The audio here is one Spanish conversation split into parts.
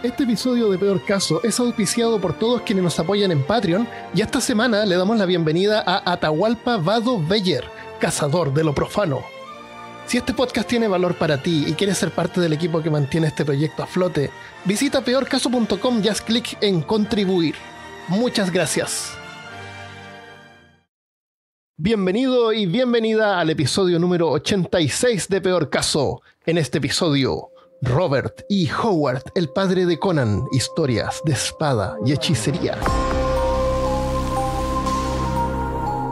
Este episodio de Peor Caso es auspiciado por todos quienes nos apoyan en Patreon y esta semana le damos la bienvenida a Atahualpa Vado Beyer, cazador de lo profano. Si este podcast tiene valor para ti y quieres ser parte del equipo que mantiene este proyecto a flote, visita peorcaso.com y haz clic en contribuir. Muchas gracias. Bienvenido y bienvenida al episodio número 86 de Peor Caso. En este episodio, Robert E. Howard, el padre de Conan, historias de espada y hechicería.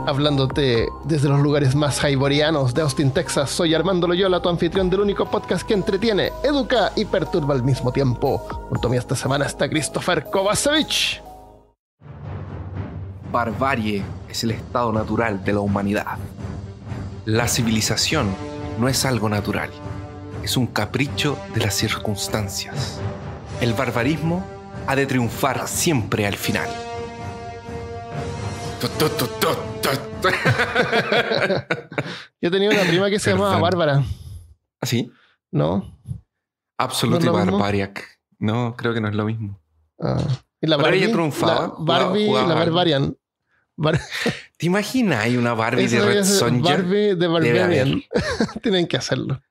Hablándote desde los lugares más hyborianos de Austin, Texas, soy Armando Loyola, tu anfitrión del único podcast que entretiene, educa y perturba al mismo tiempo. Junto a mí esta semana está Christopher Kovacevic. Barbarie es el estado natural de la humanidad. La civilización no es algo natural, es un capricho de las circunstancias. El barbarismo ha de triunfar siempre al final. Yo tenía una prima que se llamaba Bárbara. ¿Así? ¿No? Absolutely ¿No es lo Barbariac. No, creo que no es lo mismo. ¿Y la Pero Barbie? ella triunfaba. La Barbie, la Barbarian. ¿Te imaginas? Hay una Barbie Eso de Red Sonja. Barbie de Barbarian. Tienen que hacerlo.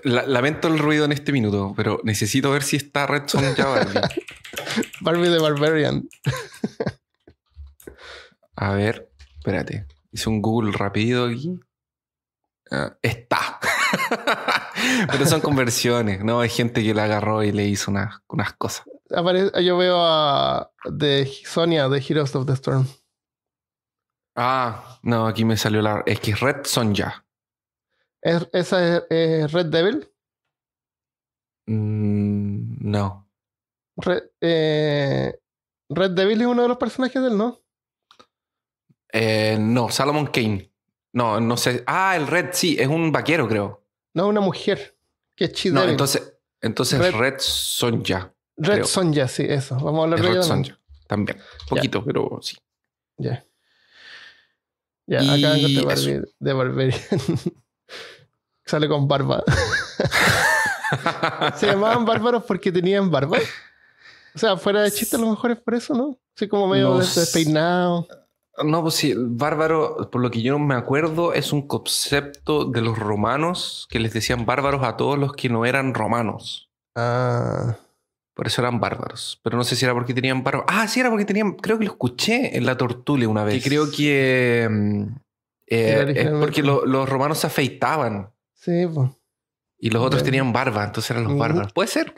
Lamento el ruido en este minuto, pero necesito ver si está Red Sonja Barbie. Barbie de Barbarian. A ver, espérate. Hice un Google rápido aquí. Está. Pero son conversiones, ¿no? Hay gente que la agarró y le hizo unas cosas. Yo veo a Sonia de Heroes of the Storm. Ah, no, aquí me salió es que es Red Sonja. ¿Esa es Red Devil? No. Red Devil es uno de los personajes del no. No, Salomon Kane. No sé. Ah, el Red, sí, es un vaquero, creo. No, una mujer. Que es Chi No, Devil. entonces Red Sonja. Red Sonja, sí, eso. Vamos a hablar de Red ella Sonja. También. Poquito, pero sí. Ya. Ya, acá encontré Barbie de Barbarian. Sale con barba. Se llamaban bárbaros porque tenían barba. O sea, fuera de chiste, a lo mejor es por eso, ¿no? Así como medio despeinado. No, pues sí, bárbaro, por lo que yo no me acuerdo, es un concepto de los romanos que les decían bárbaros a todos los que no eran romanos. Ah. Por eso eran bárbaros. Pero no sé si era porque tenían barba. Ah, sí, era porque tenían... Creo que lo escuché en la Tortulia una vez. Que creo que... es porque los romanos se afeitaban. Sí, pues. Y los otros tenían barba, entonces eran los bárbaros. ¿Puede ser?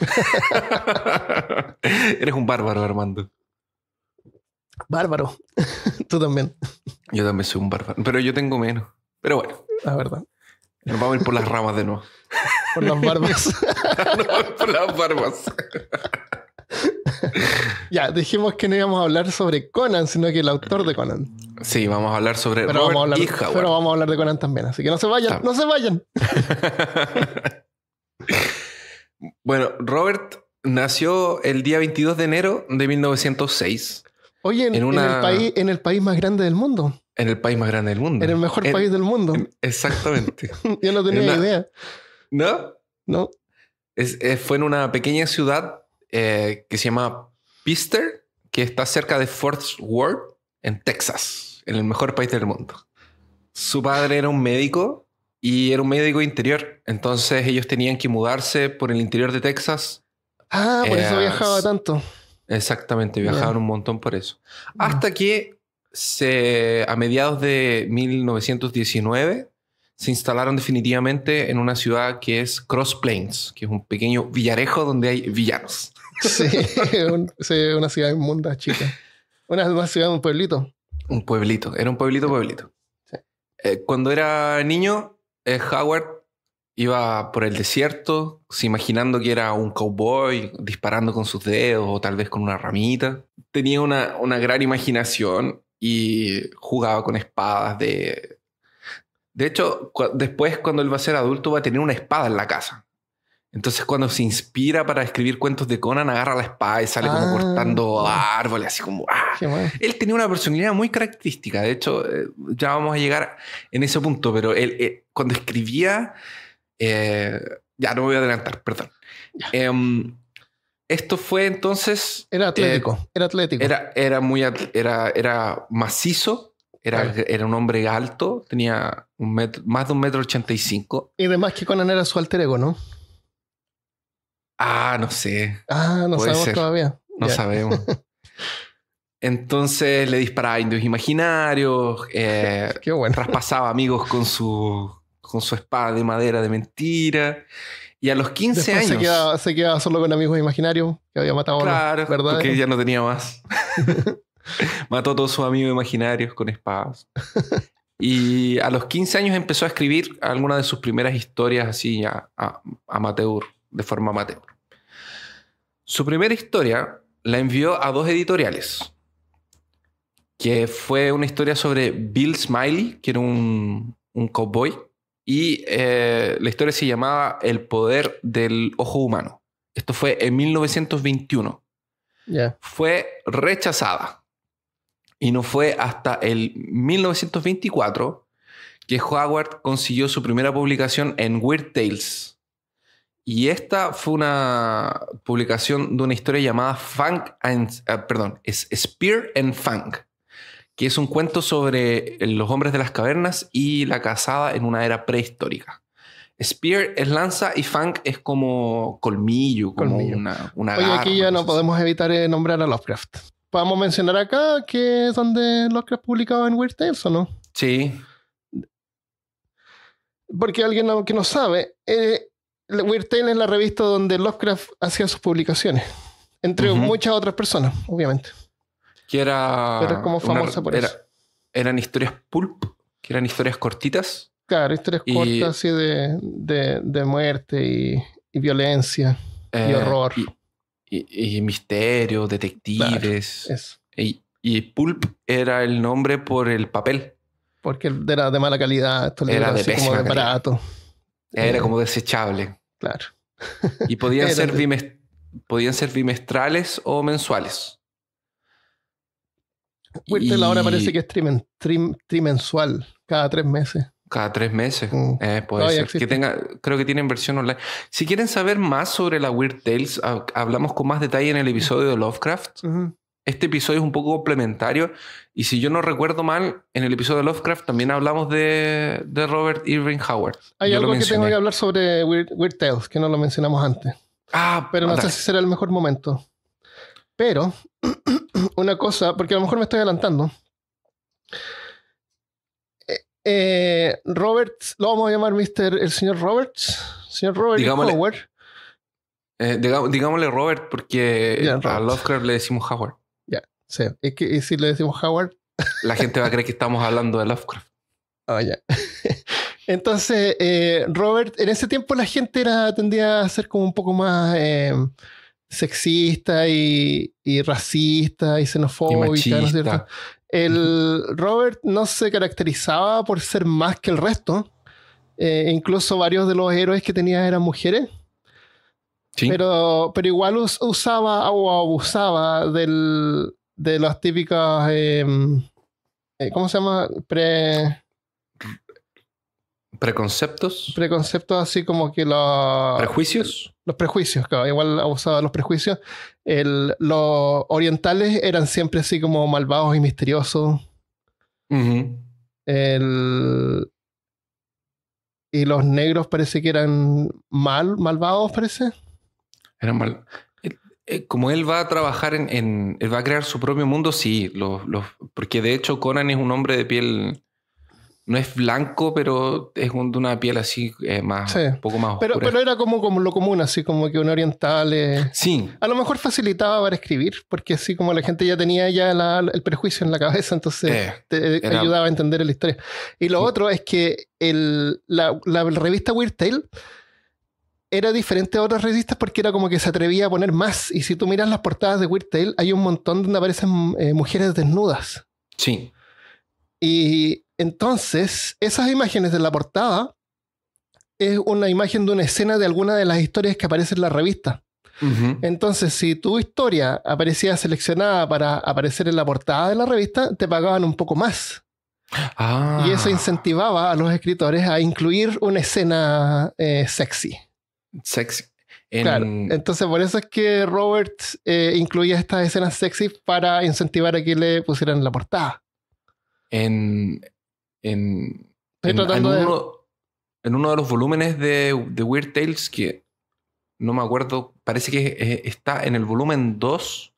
Eres un bárbaro, Armando. Bárbaro. Tú también. Yo también soy un bárbaro. Pero yo tengo menos. Pero bueno. La verdad. Nos vamos a ir por las ramas de nuevo. Por las barbas. No, por las barbas. Ya, dijimos que no íbamos a hablar sobre Conan, sino que el autor de Conan. Sí, vamos a hablar sobre Robert E. Howard. Pero vamos a hablar de Conan también, así que no se vayan, no se vayan. Bueno, Robert nació el día 22 de enero de 1906. Oye, en el país más grande del mundo. En el país más grande del mundo. En el mejor país del mundo. Exactamente. Yo no tenía idea. ¿No? No. Fue en una pequeña ciudad que se llama Pister, que está cerca de Fort Worth, en Texas, en el mejor país del mundo. Su padre era un médico y era un médico interior. Entonces ellos tenían que mudarse por el interior de Texas. Ah, por eso viajaba tanto. Exactamente, viajaban un montón por eso. Hasta que a mediados de 1919 se instalaron definitivamente en una ciudad que es Cross Plains, que es un pequeño villarejo donde hay villanos. Sí, una ciudad inmunda, chica. Una ciudad, un pueblito. Un pueblito, era un pueblito. Sí. Cuando era niño, Howard iba por el desierto, imaginando que era un cowboy disparando con sus dedos o tal vez con una ramita. Tenía una gran imaginación y jugaba con espadas de hecho, después cuando él va a ser adulto va a tener una espada en la casa. Entonces cuando se inspira para escribir cuentos de Conan, agarra la espada y sale como cortando árboles, así como... Él tenía una personalidad muy característica. De hecho, ya vamos a llegar en ese punto, pero él cuando escribía... ya no me voy a adelantar, perdón. esto fue entonces... Era atlético. Era macizo. Era un hombre alto. Tenía más de 1,85 m. Y además que Conan era su alter ego, ¿no? No sé. No Puede sabemos ser. todavía. No sabemos. Entonces le disparaba a indios imaginarios. Qué bueno. Traspasaba amigos con su espada de madera de mentira. Y a los 15 Después años... se quedaba solo con amigos imaginarios que había matado Claro, a los verdaderos. porque ya no tenía más. Mató a todos sus amigos imaginarios con espadas. Y a los 15 años empezó a escribir algunas de sus primeras historias así amateur, de forma amateur. Su primera historia la envió a 2 editoriales, que fue una historia sobre Bill Smiley, que era un cowboy, y la historia se llamaba El poder del ojo humano. Esto fue en 1921. Yeah. Fue rechazada. Y no fue hasta el 1924 que Howard consiguió su primera publicación en Weird Tales. Y esta fue una publicación de una historia llamada Spear and Fang, que es un cuento sobre los hombres de las cavernas y la cazada en una era prehistórica. Spear es lanza y Fang es como colmillo, como una Oye, garra. aquí ya no podemos evitar nombrar a Lovecraft. ¿Podemos mencionar acá que es donde Lovecraft publicaba en Weird Tales o no? Sí. Porque alguien que no sabe, Weird Tales es la revista donde Lovecraft hacía sus publicaciones. Entre muchas otras personas, obviamente. Que era... Pero es como famosa por eso. Eran historias pulp, que eran historias cortitas. Claro, historias cortas así de muerte y violencia y horror. Y misterio, detectives. Claro, eso. Y pulp era el nombre por el papel. Porque era de mala calidad. Era de pésima como de calidad. barato. Era como desechable. Claro. Y podían ser bimestrales o mensuales. Weird Tales ahora parece que es trimensual, cada 3 meses. Cada 3 meses. Puede ser. Creo que tienen versión online. Si quieren saber más sobre la Weird Tales, hablamos con más detalle en el episodio de Lovecraft. Este episodio es un poco complementario. Y si yo no recuerdo mal, en el episodio de Lovecraft también hablamos de Robert Irving Howard. Hay algo que tengo que hablar sobre Weird Tales, que no lo mencionamos antes. Pero no sé si será el mejor momento. Pero, una cosa, porque a lo mejor me estoy adelantando. Roberts, lo vamos a llamar el señor Roberts. Señor Robert Howard. Digámosle Robert, porque a Lovecraft le decimos Howard. Ya, sí. Y si le decimos Howard, la gente va a creer que estamos hablando de Lovecraft. Ya. Entonces, Robert, en ese tiempo la gente tendía a ser como un poco más sexista y racista y xenofóbica, ¿no es cierto? El Robert no se caracterizaba por ser más que el resto. Incluso varios de los héroes que tenía eran mujeres. Sí. Pero igual usaba o abusaba de las típicas... ¿cómo se llama? ¿Preconceptos? Preconceptos así como que ¿Prejuicios? Los prejuicios, claro. Igual abusaba de los prejuicios. Los orientales eran siempre así como malvados y misteriosos. Y los negros parece que eran malvados, parece. Eran mal. Como él va a trabajar él va a crear su propio mundo, sí. Porque de hecho Conan es un hombre de piel... No es blanco, pero es de una piel así más, sí. Un poco más oscura. Pero era como lo común, así como que un oriental... Sí. A lo mejor facilitaba para escribir, porque así como la gente ya tenía el prejuicio en la cabeza, entonces te ayudaba a entender la historia. Y lo otro es que la revista Weird Tales era diferente a otras revistas porque era como que se atrevía a poner más. Y si tú miras las portadas de Weird Tales, hay un montón donde aparecen mujeres desnudas. Sí. Y entonces, esas imágenes de la portada es una imagen de una escena de alguna de las historias que aparecen en la revista. Entonces, si tu historia aparecía seleccionada para aparecer en la portada de la revista, te pagaban un poco más. Y eso incentivaba a los escritores a incluir una escena sexy. Claro, entonces por eso es que Robert incluía estas escenas sexy para incentivar a que le pusieran la portada. En, en, Estoy tratando de... en uno de los volúmenes de Weird Tales, que no me acuerdo, parece que está en el volumen 2.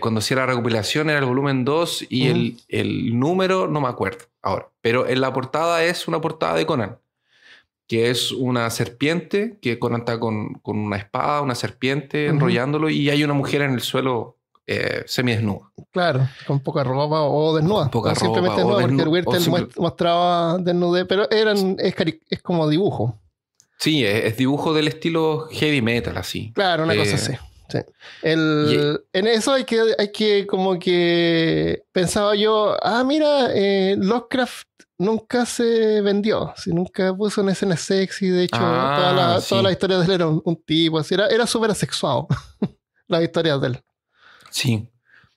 Cuando hacía la recopilación era el volumen 2 y el número no me acuerdo ahora. Pero en la portada es una portada de Conan, que es una serpiente, que Conan está con una espada, una serpiente enrollándolo, y hay una mujer en el suelo semidesnuda. Claro, con poca ropa o desnuda. Poca ropa, simplemente desnuda, porque el Weird Tale mostraba desnudez, pero es como dibujo. Sí, es dibujo del estilo heavy metal, así. Claro, una cosa así. Sí. En eso hay que como que pensaba yo, mira, Lovecraft nunca se vendió, nunca puso una escena sexy. De hecho, toda la historia de él era un tipo, así, era súper asexuado. Las historias de él. Sí.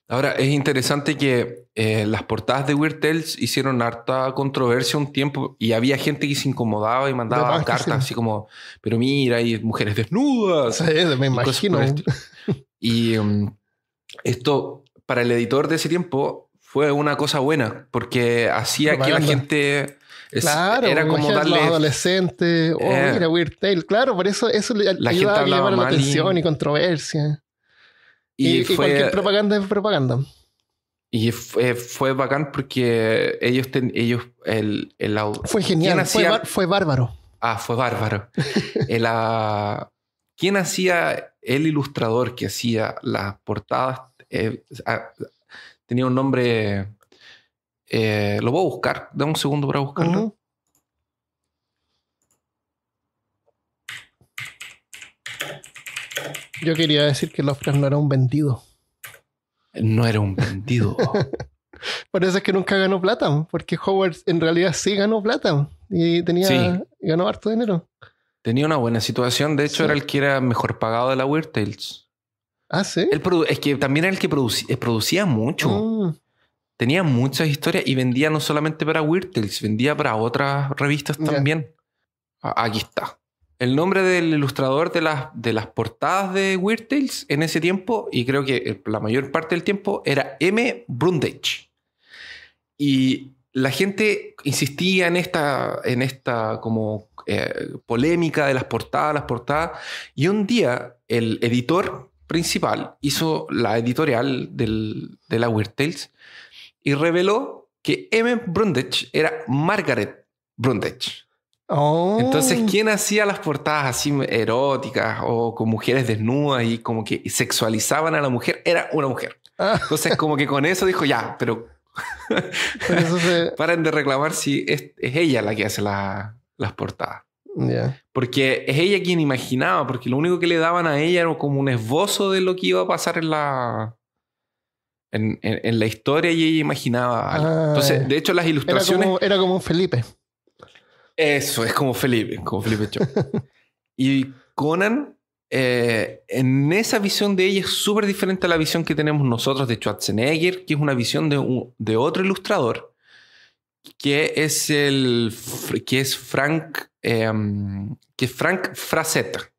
Ahora, es interesante que las portadas de Weird Tales hicieron harta controversia un tiempo, y había gente que se incomodaba y mandaba cartas así como, pero mira, hay mujeres desnudas. Sí, me imagino. Y esto, para el editor de ese tiempo, fue una cosa buena, porque hacía que la gente... Claro, era como darle... los adolescentes, mira, Weird Tale. Claro, por eso la gente ayudaba a llevar la atención y controversia. Y cualquier propaganda es propaganda. Y fue bacán porque fue genial, fue bárbaro. Fue bárbaro. ¿Quién hacía el ilustrador que hacía las portadas? Tenía un nombre... lo voy a buscar. Dame un segundo para buscarlo. Yo quería decir que Lovecraft no era un vendido. No era un vendido. Por eso es que nunca ganó plata, porque Howard en realidad sí ganó plata y ganó harto dinero. Tenía una buena situación. De hecho, era el que era mejor pagado de la Weird Tales. ¿Sí? Es que también era el que producía mucho. Tenía muchas historias y vendía no solamente para Weird Tales, vendía para otras revistas también. Aquí está. El nombre del ilustrador de las portadas de Weird Tales en ese tiempo, y creo que la mayor parte del tiempo, era M. Brundage. Y la gente insistía en esta como polémica de las portadas. Y un día el editor principal hizo la editorial de la Weird Tales y reveló que M. Brundage era Margaret Brundage. Entonces, ¿quién hacía las portadas así eróticas o con mujeres desnudas y como que sexualizaban a la mujer? Era una mujer. Entonces, como que con eso dijo, ya, pero paren de reclamar si es ella la que hace las portadas. Porque es ella quien imaginaba, porque lo único que le daban a ella era como un esbozo de lo que iba a pasar en la historia, y ella imaginaba algo. Entonces, de hecho, las ilustraciones... Era como un Felipe. Eso, es como Felipe Cho. Y Conan, en esa visión de ella es súper diferente a la visión que tenemos nosotros de Schwarzenegger, que es una visión de otro ilustrador, que es Frank Frazetta.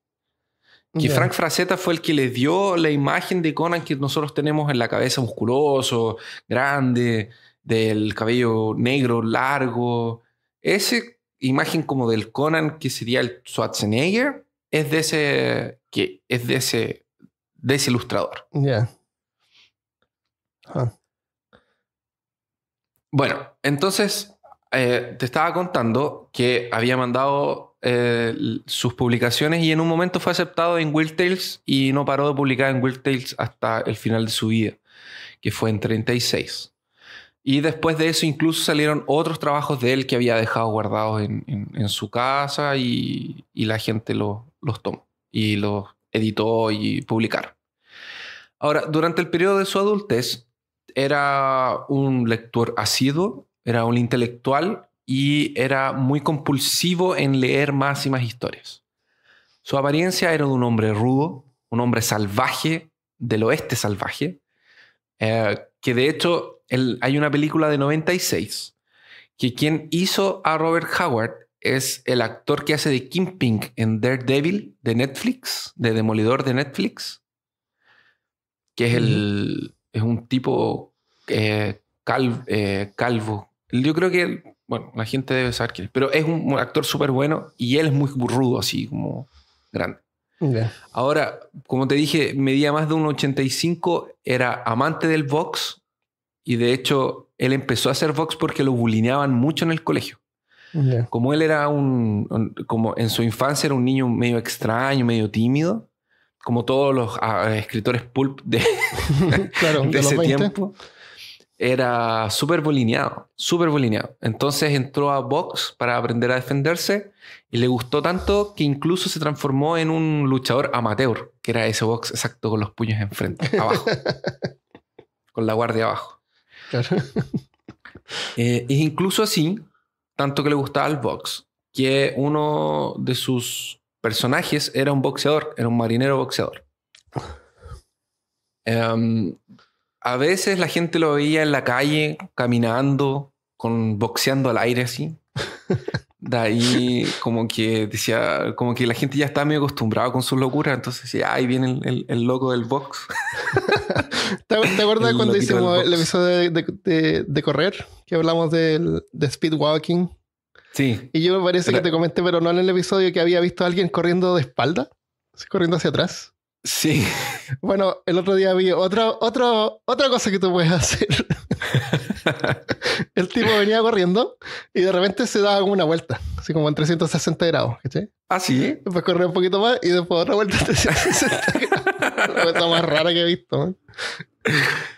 Frank Frazetta fue el que le dio la imagen de Conan que nosotros tenemos en la cabeza, musculoso, grande, del cabello negro, largo. Ese imagen como del Conan que sería el Schwarzenegger es de ese ilustrador. Bueno, entonces te estaba contando que había mandado sus publicaciones y en un momento fue aceptado en Weird Tales y no paró de publicar en Weird Tales hasta el final de su vida, que fue en 36. Y después de eso incluso salieron otros trabajos de él que había dejado guardados en su casa, y la gente los tomó y los editó y publicaron. Ahora, durante el periodo de su adultez, era un lector asiduo, era un intelectual y era muy compulsivo en leer más y más historias. Su apariencia era de un hombre rudo, un hombre salvaje, del oeste salvaje, que de hecho hay una película de 96 que quien hizo a Robert Howard es el actor que hace de Kingpin en Daredevil de Netflix, de Demolidor de Netflix, que es un tipo calvo. Yo creo que, bueno, la gente debe saber quién es, pero es un actor súper bueno y él es muy rudo, así como grande. Ya. Ahora, como te dije, medía más de 1,85, era amante del box y de hecho él empezó a hacer box porque lo bulineaban mucho en el colegio. Ya. Como él era como en su infancia era un niño medio extraño, medio tímido, como todos los escritores pulp de, Claro, de de los ese 20. tiempo, era súper bulineado. Entonces entró a box para aprender a defenderse y le gustó tanto que incluso se transformó en un luchador amateur, que era ese box exacto con los puños enfrente, abajo, con la guardia abajo. Claro. Es incluso así, tanto que le gustaba el box, que uno de sus personajes era un boxeador, era un marinero boxeador. A veces la gente lo veía en la calle caminando, boxeando al aire así. De ahí como que decía, como que la gente ya está medio acostumbrada con sus locuras, entonces decía, ahí viene el loco del box. ¿Te acuerdas El cuando loquito hicimos del el box. episodio de correr? Que hablamos de speed walking. Sí. Y yo me parece que Pero- te comenté, pero no en el episodio, que había visto a alguien corriendo de espalda, así, corriendo hacia atrás. Sí. Bueno, el otro día vi otra cosa que tú puedes hacer. El tipo venía corriendo y de repente se daba como una vuelta, así como en 360 grados, ¿cachai? Ah, sí. Después corría un poquito más y después otra vuelta en 360 grados. La vuelta más rara que he visto, man.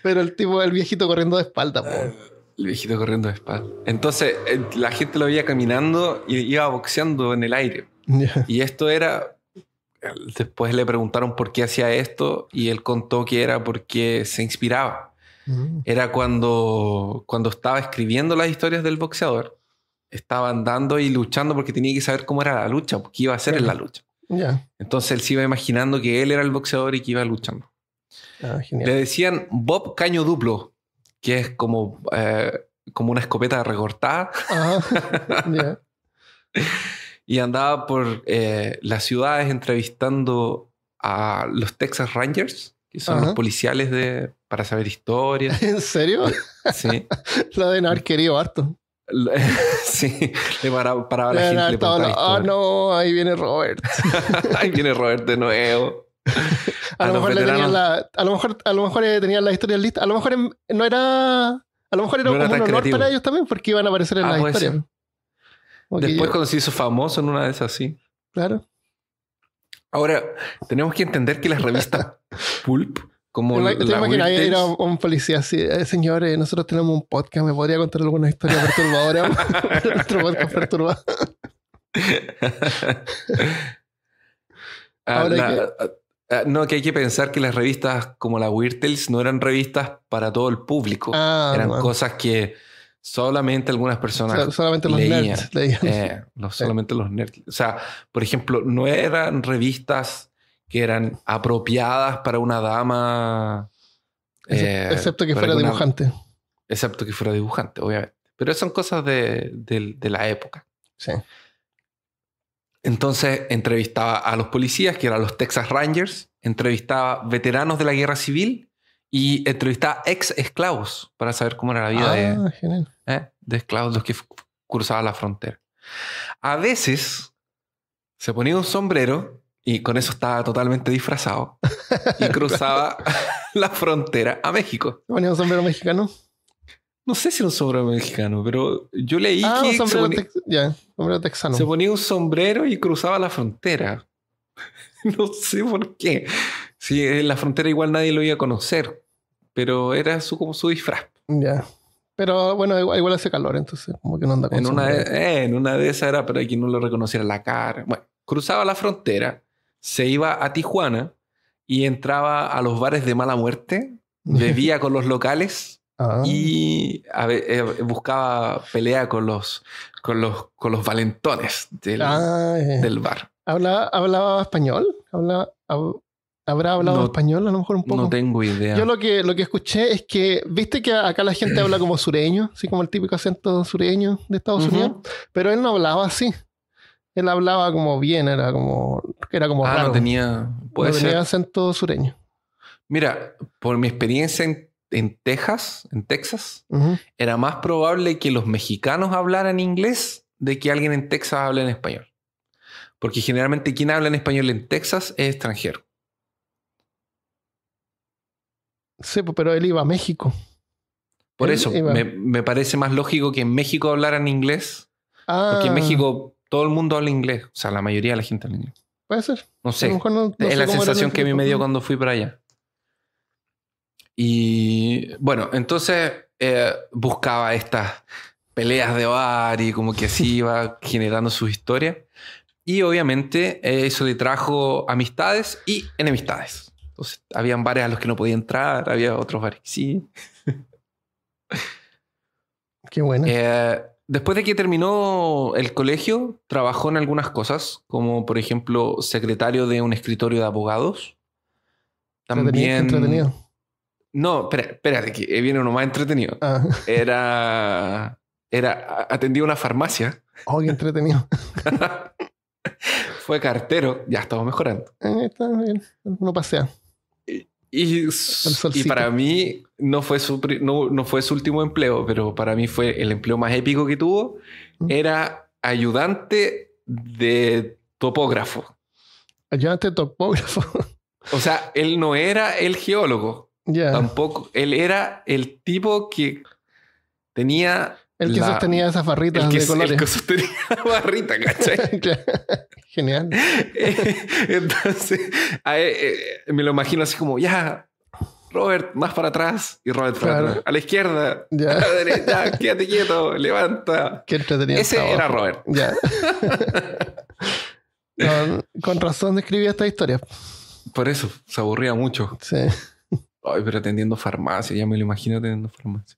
Pero el viejito corriendo de espalda, po. El viejito corriendo de espalda. Entonces la gente lo veía caminando y iba boxeando en el aire. Ya. Y esto era... Después le preguntaron por qué hacía esto y él contó que era porque se inspiraba. Era cuando estaba escribiendo las historias del boxeador, estaba andando y luchando porque tenía que saber cómo era la lucha, qué iba a hacer en la lucha. Ya. Entonces él se iba imaginando que él era el boxeador y que iba luchando. Ah, Le genial. decían Bob Caño Duplo, que es como una escopeta recortada, Ajá. Ya. y andaba por las ciudades entrevistando a los Texas Rangers, que son Ajá. los policiales para saber historias. ¿En serio? Sí. Lo deben haber querido harto. Sí, le paraba la Deben gente, haber le estado, preguntaba ah, historias. no, ahí viene Robert. Ahí viene Robert de nuevo. A lo los mejor veteranos. a lo mejor tenían las historias listas. A lo mejor no era. A lo mejor era No era como un tan honor creativo. para ellos también, porque iban a aparecer en las puede historias. ser. Porque Después cuando se hizo famoso en una de esas, sí. claro. Ahora, tenemos que entender que las revistas Pulp, como ¿Te la imaginas Weird ir a Tales, un policía así? Señores, nosotros tenemos un podcast, ¿me podría contar alguna historia perturbadora? Nuestro podcast perturbado. Ahora no, que hay que pensar que las revistas como la Weird Tales no eran revistas para todo el público. Eran man. cosas que solamente algunas personas Solamente los leían. nerds leían. Solamente los nerds. O sea, por ejemplo, no eran revistas que eran apropiadas para una dama. Excepto que para fuera una- dibujante. Excepto que fuera dibujante, obviamente. Pero son cosas de la época. Sí. Entonces entrevistaba a los policías, que eran los Texas Rangers, entrevistaba veteranos de la guerra civil y entrevistaba ex esclavos para saber cómo era la vida Genial. de esclavos, los que cruzaban la frontera. A veces se ponía un sombrero y con eso estaba totalmente disfrazado y cruzaba la frontera a México. ¿Ponía un sombrero mexicano? No sé si era un sombrero mexicano, pero yo leí Un que sombrero sombrero texano. se ponía un sombrero y cruzaba la frontera. No sé por qué. Sí, en la frontera igual nadie lo iba a conocer, pero era como su disfraz. Ya. Pero bueno, igual hace calor, entonces como que no anda con En sombrero. en una de esas era para que no lo reconociera la cara. Bueno, cruzaba la frontera, se iba a Tijuana y entraba a los bares de mala muerte, bebía con los locales y buscaba pelea con los valentones del bar. ¿Hablaba español? ¿Habrá hablado español a lo mejor un poco? No tengo idea. Yo lo que escuché es que, viste que acá la gente habla como sureño, así como el típico acento sureño de Estados Unidos, pero él no hablaba así. Él hablaba como bien, era como raro. No tenía... Puede no ser. tenía acento sureño. Mira, por mi experiencia en Texas, Ujú. era más probable que los mexicanos hablaran inglés de que alguien en Texas hable en español. Porque generalmente quien habla en español en Texas es extranjero. Sí, pues, pero él iba a México. Por Él eso, iba- me parece más lógico que en México hablaran inglés. Porque en Ah, México todo el mundo habla inglés. O sea, la mayoría de la gente habla inglés. puede ser. No A lo sé. mejor no Es sé la cómo era sensación el que a mí me dio tiempo. cuando fui para allá. Y bueno, entonces buscaba estas peleas de bar y como que así iba generando sus historias. Y obviamente eso le trajo amistades y enemistades. Entonces, habían bares a los que no podía entrar, había otros bares que sí. Qué bueno. Después de que terminó el colegio, trabajó en algunas cosas, como por ejemplo secretario de un escritorio de abogados. Qué También... entretenido. No, espérate, que viene uno más entretenido. Ah, Atendía una farmacia, oh, qué entretenido. fue cartero, ya estamos mejorando. Está bien. Uno pasea. Y, El y solcito. para mí no fue no fue su último empleo, pero para mí fue el empleo más épico que tuvo. Era ayudante de topógrafo. Ayudante topógrafo. O sea, él no era el geólogo, Ya. tampoco. Él era el tipo que tenía El que sostenía esas barritas de colores. El que sostenía la barrita, ¿cachai? Genial. Entonces, me lo imagino así como, ya, Robert, más para atrás. Y Robert para Claro. atrás. A la izquierda, Ya. a la derecha, quédate quieto, levanta. Qué entretenido. Ese trabajo. era Robert. Ya. No, con razón escribí esta historia. Por eso, se aburría mucho. Sí. Ay, pero atendiendo farmacia, ya me lo imagino atendiendo farmacia.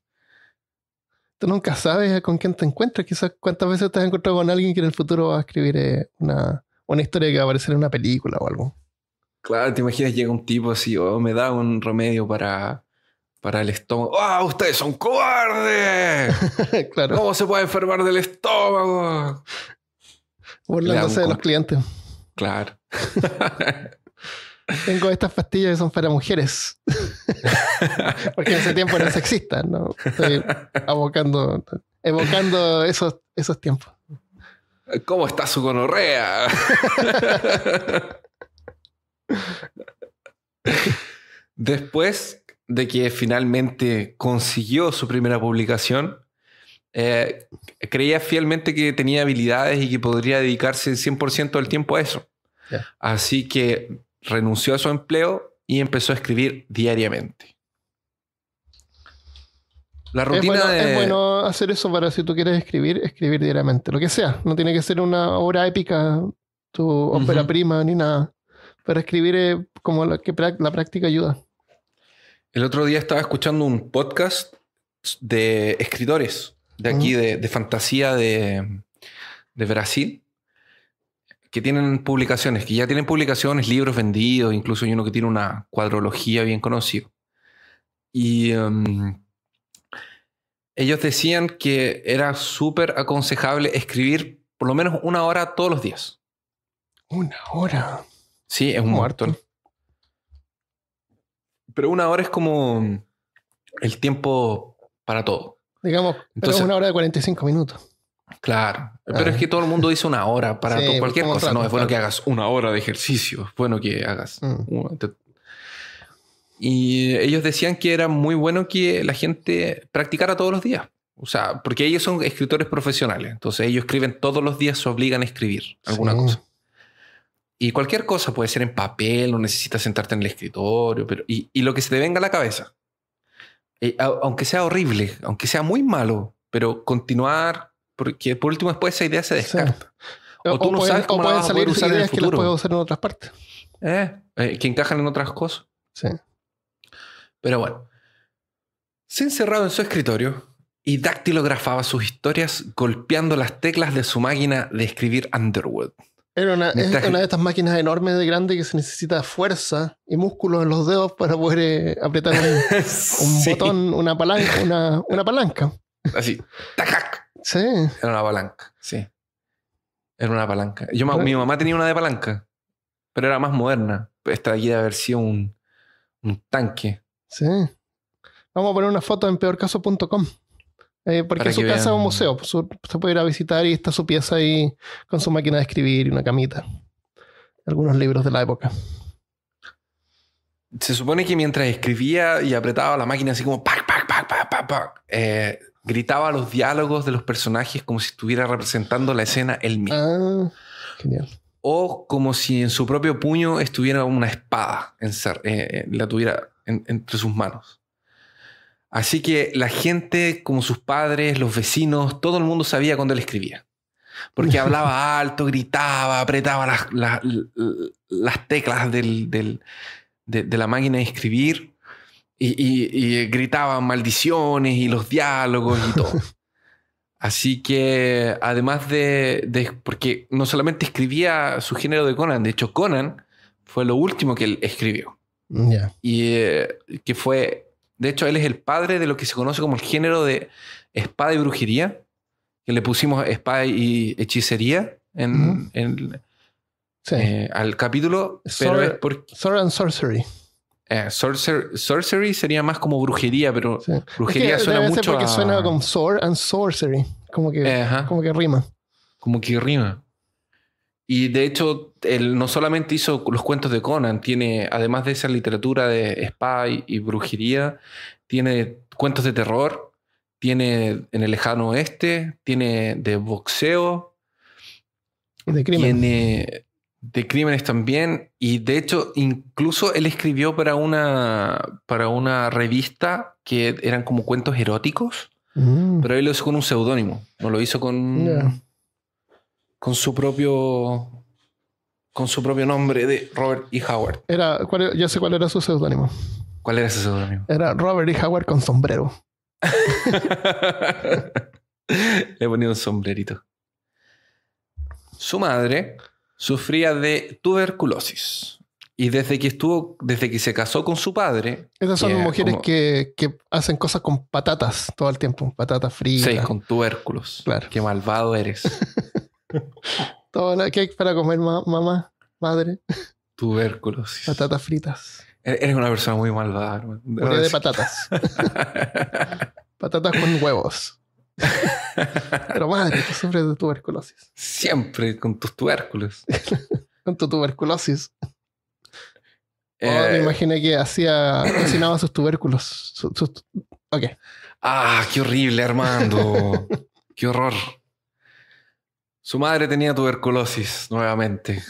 Tú nunca sabes con quién te encuentras. Quizás cuántas veces te has encontrado con alguien que en el futuro va a escribir una historia que va a aparecer en una película o algo. Claro, te imaginas, llega un tipo así, oh, me da un remedio para el estómago. ¡Ah, ustedes son cobardes! Claro. ¿Cómo se puede enfermar del estómago? Burlándose de los clientes. Claro. Tengo estas pastillas que son para mujeres. Porque en ese tiempo eran sexistas, ¿no? Estoy evocando esos tiempos. ¿Cómo está su gonorrea? Después de que finalmente consiguió su primera publicación, creía fielmente que tenía habilidades y que podría dedicarse 100% del tiempo a eso. Yeah. Así que renunció a su empleo y empezó a escribir diariamente. La rutina es bueno hacer eso para si tú quieres escribir diariamente. Lo que sea. No tiene que ser una obra épica, tu ópera prima, ni nada. Pero escribir como la práctica ayuda. El otro día estaba escuchando un podcast de escritores de aquí, de fantasía de Brasil, que tienen publicaciones, que ya tienen publicaciones, libros vendidos, incluso hay uno que tiene una cuadrología bien conocido. Y ellos decían que era súper aconsejable escribir por lo menos 1 hora todos los días. 1 hora. Sí, es un montón. Pero 1 hora es como el tiempo para todo. Digamos, entonces, pero 1 hora de 45 minutos. Claro, pero es que todo el mundo dice 1 hora para cualquier cosa. No, es bueno que hagas 1 hora de ejercicio. Es bueno que hagas... Y ellos decían que era muy bueno que la gente practicara todos los días. O sea, porque ellos son escritores profesionales. Entonces ellos escriben todos los días, se obligan a escribir alguna cosa. Y cualquier cosa puede ser en papel, no necesitas sentarte en el escritorio, pero y lo que se te venga a la cabeza. Aunque sea horrible, aunque sea muy malo, pero continuar, porque por último después esa idea se descarta. Sí. O tú no sabes cómo la vas a poder usar en el futuro. Que las puedes usar en otras partes. Que encajan en otras cosas. Sí. Pero bueno, se encerraba en su escritorio y dactilografaba sus historias golpeando las teclas de su máquina de escribir Underwood. Es una de estas máquinas enormes de grande que se necesita fuerza y músculos en los dedos para poder apretar un botón, una palanca. Así, ¡tacac! Sí. Era una palanca, sí. Era una palanca. Mi mamá tenía una de palanca, pero era más moderna. Esta de aquí debe haber sido un tanque. Sí. Vamos a poner una foto en peorcaso.com. Porque su casa es un museo. Se puede ir a visitar y está su pieza ahí con su máquina de escribir y una camita. Algunos libros de la época. Se supone que mientras escribía y apretaba la máquina así como ¡pac, pac, pac, pac, pac, pac! Gritaba los diálogos de los personajes como si estuviera representando la escena él mismo. Ah, genial. O como si en su propio puño estuviera una espada, la tuviera entre sus manos. Así que la gente, como sus padres, los vecinos, todo el mundo sabía cuando él escribía. Porque hablaba alto, gritaba, apretaba las teclas de la máquina de escribir y gritaban maldiciones y los diálogos y todo. Así que además porque no solamente escribía su género de Conan, de hecho Conan fue lo último que él escribió. Yeah. Y que fue, de hecho él es el padre de lo que se conoce como el género de espada y brujería, que le pusimos espada y hechicería al capítulo. Sword and Sorcery. Sorcery sería más como brujería, pero sí. brujería suena mucho porque suena como Sword and Sorcery. Como que rima. Como que rima. Y de hecho, él no solamente hizo los cuentos de Conan, tiene, además de esa literatura de espada y brujería, tiene cuentos de terror, tiene en el lejano oeste, tiene de boxeo. Y de crimen. Tiene de crímenes también. Y de hecho, incluso él escribió para una revista que eran como cuentos eróticos. Pero él lo hizo con un seudónimo. No lo hizo con su propio nombre de Robert E. Howard. Ya sé cuál era su seudónimo. ¿Cuál era ese seudónimo? Era Robert E. Howard con sombrero. Le he ponido un sombrerito. Su madre sufría de tuberculosis. Y desde que se casó con su padre... Esas son mujeres que hacen cosas con patatas todo el tiempo. Patatas fritas. Sí, con tubérculos. Claro. Qué malvado eres. ¿Qué hay para comer, mamá? Madre. Tubérculos. Patatas fritas. Eres una persona muy malvada. Puré de patatas. Patatas con huevos. Pero madre, tú sufres de tuberculosis. Siempre con tus tubérculos. Con tu tuberculosis. Me imaginé que cocinaba sus tubérculos. Ok. Ah, qué horrible, Armando. Qué horror. Su madre tenía tuberculosis nuevamente.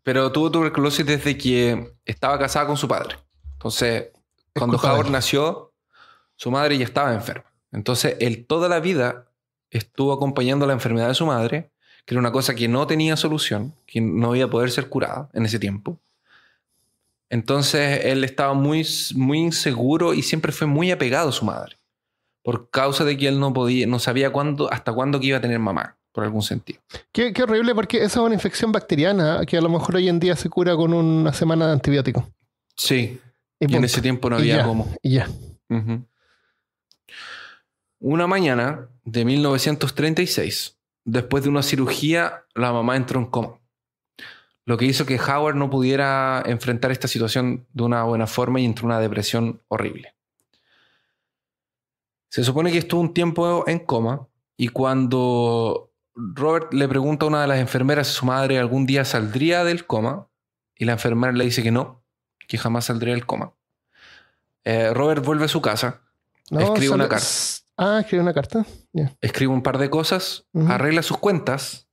Pero tuvo tuberculosis desde que estaba casada con su padre. Entonces, cuando Howard nació, su madre ya estaba enferma. Entonces, él toda la vida estuvo acompañando la enfermedad de su madre, que era una cosa que no tenía solución, que no iba a poder ser curada en ese tiempo. Entonces, él estaba muy, muy inseguro y siempre fue muy apegado a su madre, por causa de que él no sabía hasta cuándo que iba a tener mamá, por algún sentido. Qué horrible, porque esa es una infección bacteriana que a lo mejor hoy en día se cura con una semana de antibiótico. Sí. Y en ese tiempo no había cómo. Y ya. Uh-huh. Una mañana de 1936, después de una cirugía, la mamá entró en coma. Lo que hizo que Howard no pudiera enfrentar esta situación de una buena forma y entró en una depresión horrible. Se supone que estuvo un tiempo en coma y cuando Robert le pregunta a una de las enfermeras si su madre algún día saldría del coma y la enfermera le dice que no, que jamás saldría del coma. Robert vuelve a su casa, escribe una carta. Escribe una carta. Yeah. Escribe un par de cosas, arregla sus cuentas,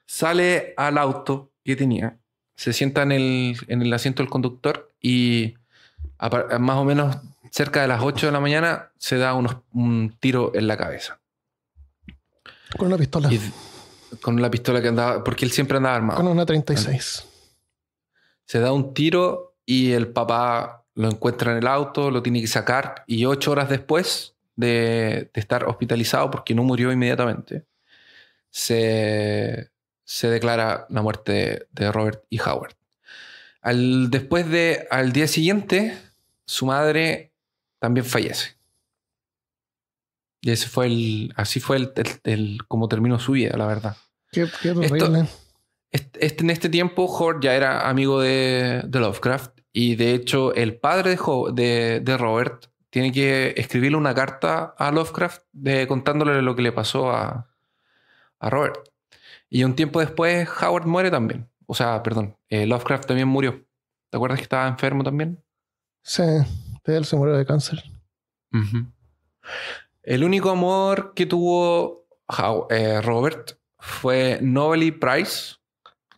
sale al auto que tenía, se sienta en el asiento del conductor y más o menos cerca de las 8 de la mañana se da un tiro en la cabeza. Con una pistola. Con la pistola que andaba, porque él siempre andaba armado. Con una 36. Se da un tiro y el papá lo encuentra en el auto, lo tiene que sacar y 8 horas después de estar hospitalizado, porque no murió inmediatamente, se declara la muerte de Robert E. Howard. Al día siguiente, su madre también fallece. Y ese fue así fue como terminó su vida, la verdad. Qué horrible. En este tiempo, Howard ya era amigo de Lovecraft, y de hecho el padre de Robert tiene que escribirle una carta a Lovecraft contándole lo que le pasó a Robert. Y un tiempo después Howard muere también. O sea, perdón, Lovecraft también murió. ¿Te acuerdas que estaba enfermo también? Sí, él se murió de cáncer. Uh-huh. El único amor que tuvo Robert fue Nobel Price,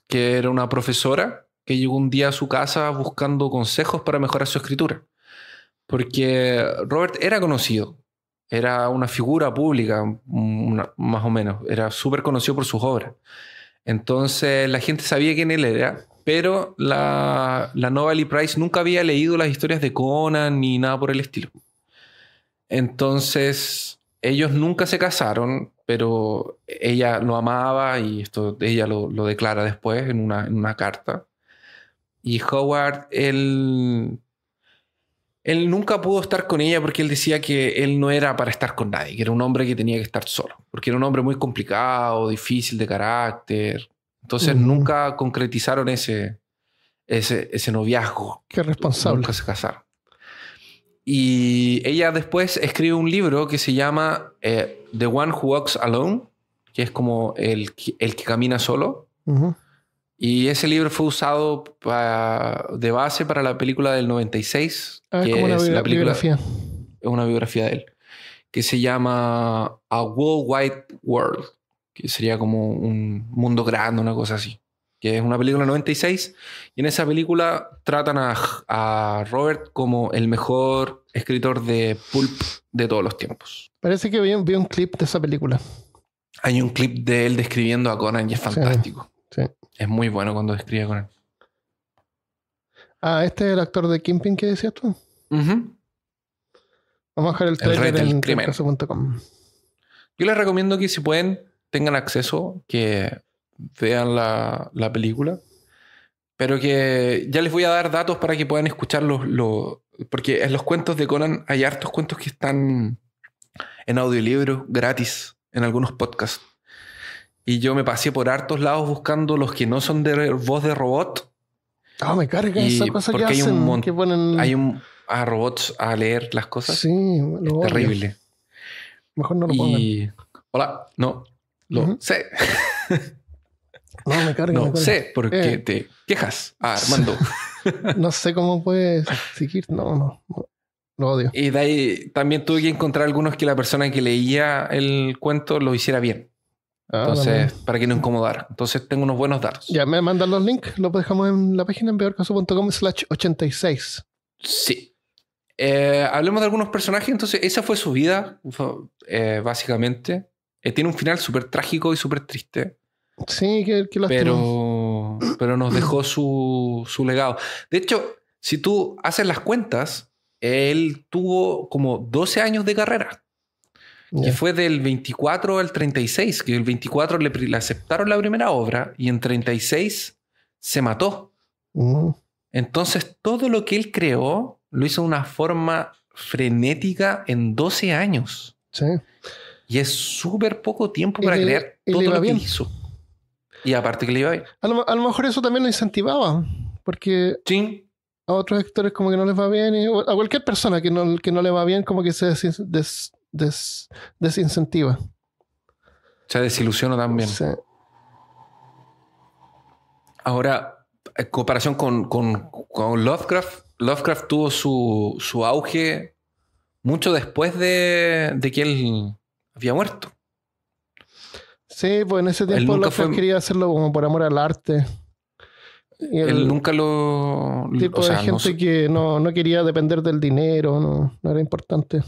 que era una profesora que llegó un día a su casa buscando consejos para mejorar su escritura. Porque Robert era conocido, era una figura pública, más o menos, era súper conocido por sus obras. Entonces la gente sabía quién él era, pero la Nobel Price nunca había leído las historias de Conan ni nada por el estilo. Entonces ellos nunca se casaron, pero ella lo amaba, y ella lo declara después en una carta. Y Howard, él nunca pudo estar con ella porque él decía que él no era para estar con nadie, que era un hombre que tenía que estar solo, porque era un hombre muy complicado, difícil de carácter. Entonces nunca concretizaron ese noviazgo. Qué responsable. Nunca se casaron. Y ella después escribe un libro que se llama The One Who Walks Alone, que es como el que camina solo. Uh-huh. Y ese libro fue usado de base para la película del 96. Es como una biografía. Es una biografía de él, que se llama A World Wide World, que sería como un mundo grande, una cosa así. Que es una película del 96. Y en esa película tratan a Robert como el mejor escritor de pulp de todos los tiempos. Parece que vi un clip de esa película. Hay un clip de él describiendo a Conan y es fantástico. Sí. Es muy bueno cuando describe a Conan. Ah, este es el actor de Kingpin que decías tú. Uh-huh. Vamos a dejar el trailer en caso.com. Yo les recomiendo que si pueden tengan acceso, que vean la película, pero que ya les voy a dar datos para que puedan escucharlos, porque en los cuentos de Conan hay hartos cuentos que están en audiolibro gratis en algunos podcasts. Y yo me pasé por hartos lados buscando los que no son de voz de robot. Me carga esa cosa que hacen. Que ponen... Hay a robots a leer las cosas. Sí, es terrible. Mejor no lo pongan. Hola, no, lo sé. No, me carga. No sé, porque te quejas, Armando. No sé cómo puedes seguir. No. Lo odio. Y de ahí también tuve que encontrar algunos que la persona que leía el cuento lo hiciera bien. Entonces, para que no incomodara. Entonces tengo unos buenos datos. Ya, me mandan los links, los dejamos en la página en peorcaso.com/86. Sí. Hablemos de algunos personajes. Entonces, esa fue su vida, básicamente. Tiene un final súper trágico y súper triste. Sí, que pero nos dejó su legado. De hecho, si tú haces las cuentas, él tuvo como 12 años de carrera. Que fue del 24 al 36, que el 24 le aceptaron la primera obra y en 36 se mató. Entonces todo lo que él creó lo hizo de una forma frenética en 12 años. Sí. Y es súper poco tiempo para crear todo lo que hizo. Y aparte que le iba bien. A lo mejor eso también lo incentivaba, porque sí, a otros actores como que no les va bien, y a cualquier persona que no le va bien como que se desincentiva. Se desilusiona también. Sí. Ahora, en comparación con Lovecraft tuvo su auge mucho después de que él había muerto. Sí, pues en ese tiempo Lovecraft quería hacerlo como por amor al arte. Y él nunca lo... Tipo de gente que no quería depender del dinero, no era importante.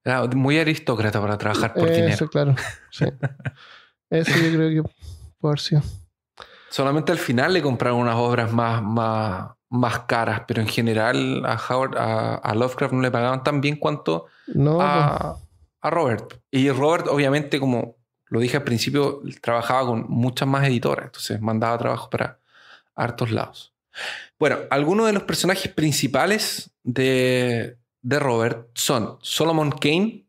Era muy aristócrata para trabajar por dinero. Eso, claro. Sí. Eso yo creo que puede haber sido. Solamente al final le compraron unas obras más caras, pero en general a Lovecraft no le pagaban tan bien cuanto a Robert. Y Robert, obviamente, como lo dije al principio, trabajaba con muchas más editoras, entonces mandaba trabajo para hartos lados. Bueno, algunos de los personajes principales de Robert son Solomon Kane,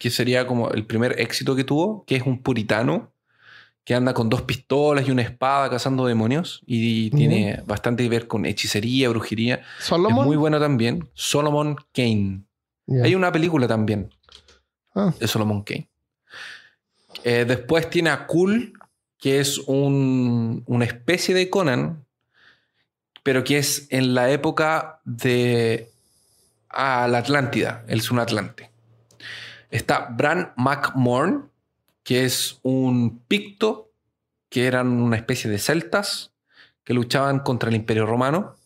que sería como el primer éxito que tuvo, que es un puritano que anda con 2 pistolas y una espada cazando demonios y tiene bastante que ver con hechicería, brujería. ¿Solomon? Es muy bueno también. Solomon Kane. Yeah. Hay una película también Ah. de Solomon Kane. Después tiene a Kul, que es una especie de Conan, pero que es en la época de la Atlántida. Él es un atlante. Está Bran McMorn, que es un picto, que eran una especie de celtas que luchaban contra el Imperio Romano.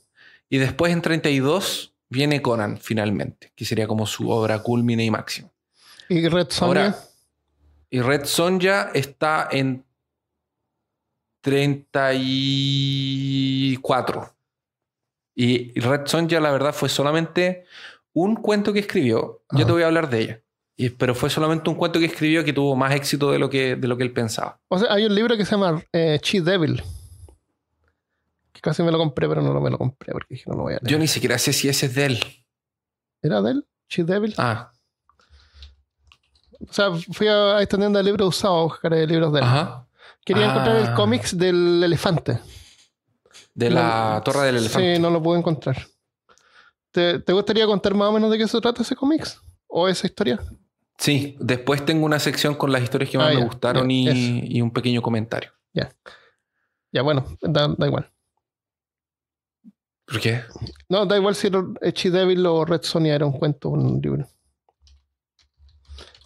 Y después en 32 viene Conan, finalmente, que sería como su obra culmine y máxima. ¿Y Red Sonja? Y Red Sonja está en 34. Y Red Sonja, la verdad, fue solamente un cuento que escribió. Yo te voy a hablar de ella. Pero fue solamente un cuento que escribió que tuvo más éxito de lo que él pensaba. O sea, hay un libro que se llama She Devil. Que casi me lo compré, pero no me lo compré porque dije no lo voy a leer. Yo ni siquiera sé si ese es de él. ¿Era de él? She Devil. Ah. O sea, fui a esta tienda de libros usados a buscar libros de él. Ajá. Quería encontrar el cómics del elefante. De la Torre del Elefante. Sí, no lo pude encontrar. ¿Te gustaría contar más o menos de qué se trata ese cómics? ¿O esa historia? Sí, después tengo una sección con las historias que más me gustaron y un pequeño comentario. Ya, bueno, da igual. ¿Por qué? No, da igual si era She Devil o Red Sonja, era un cuento o un libro.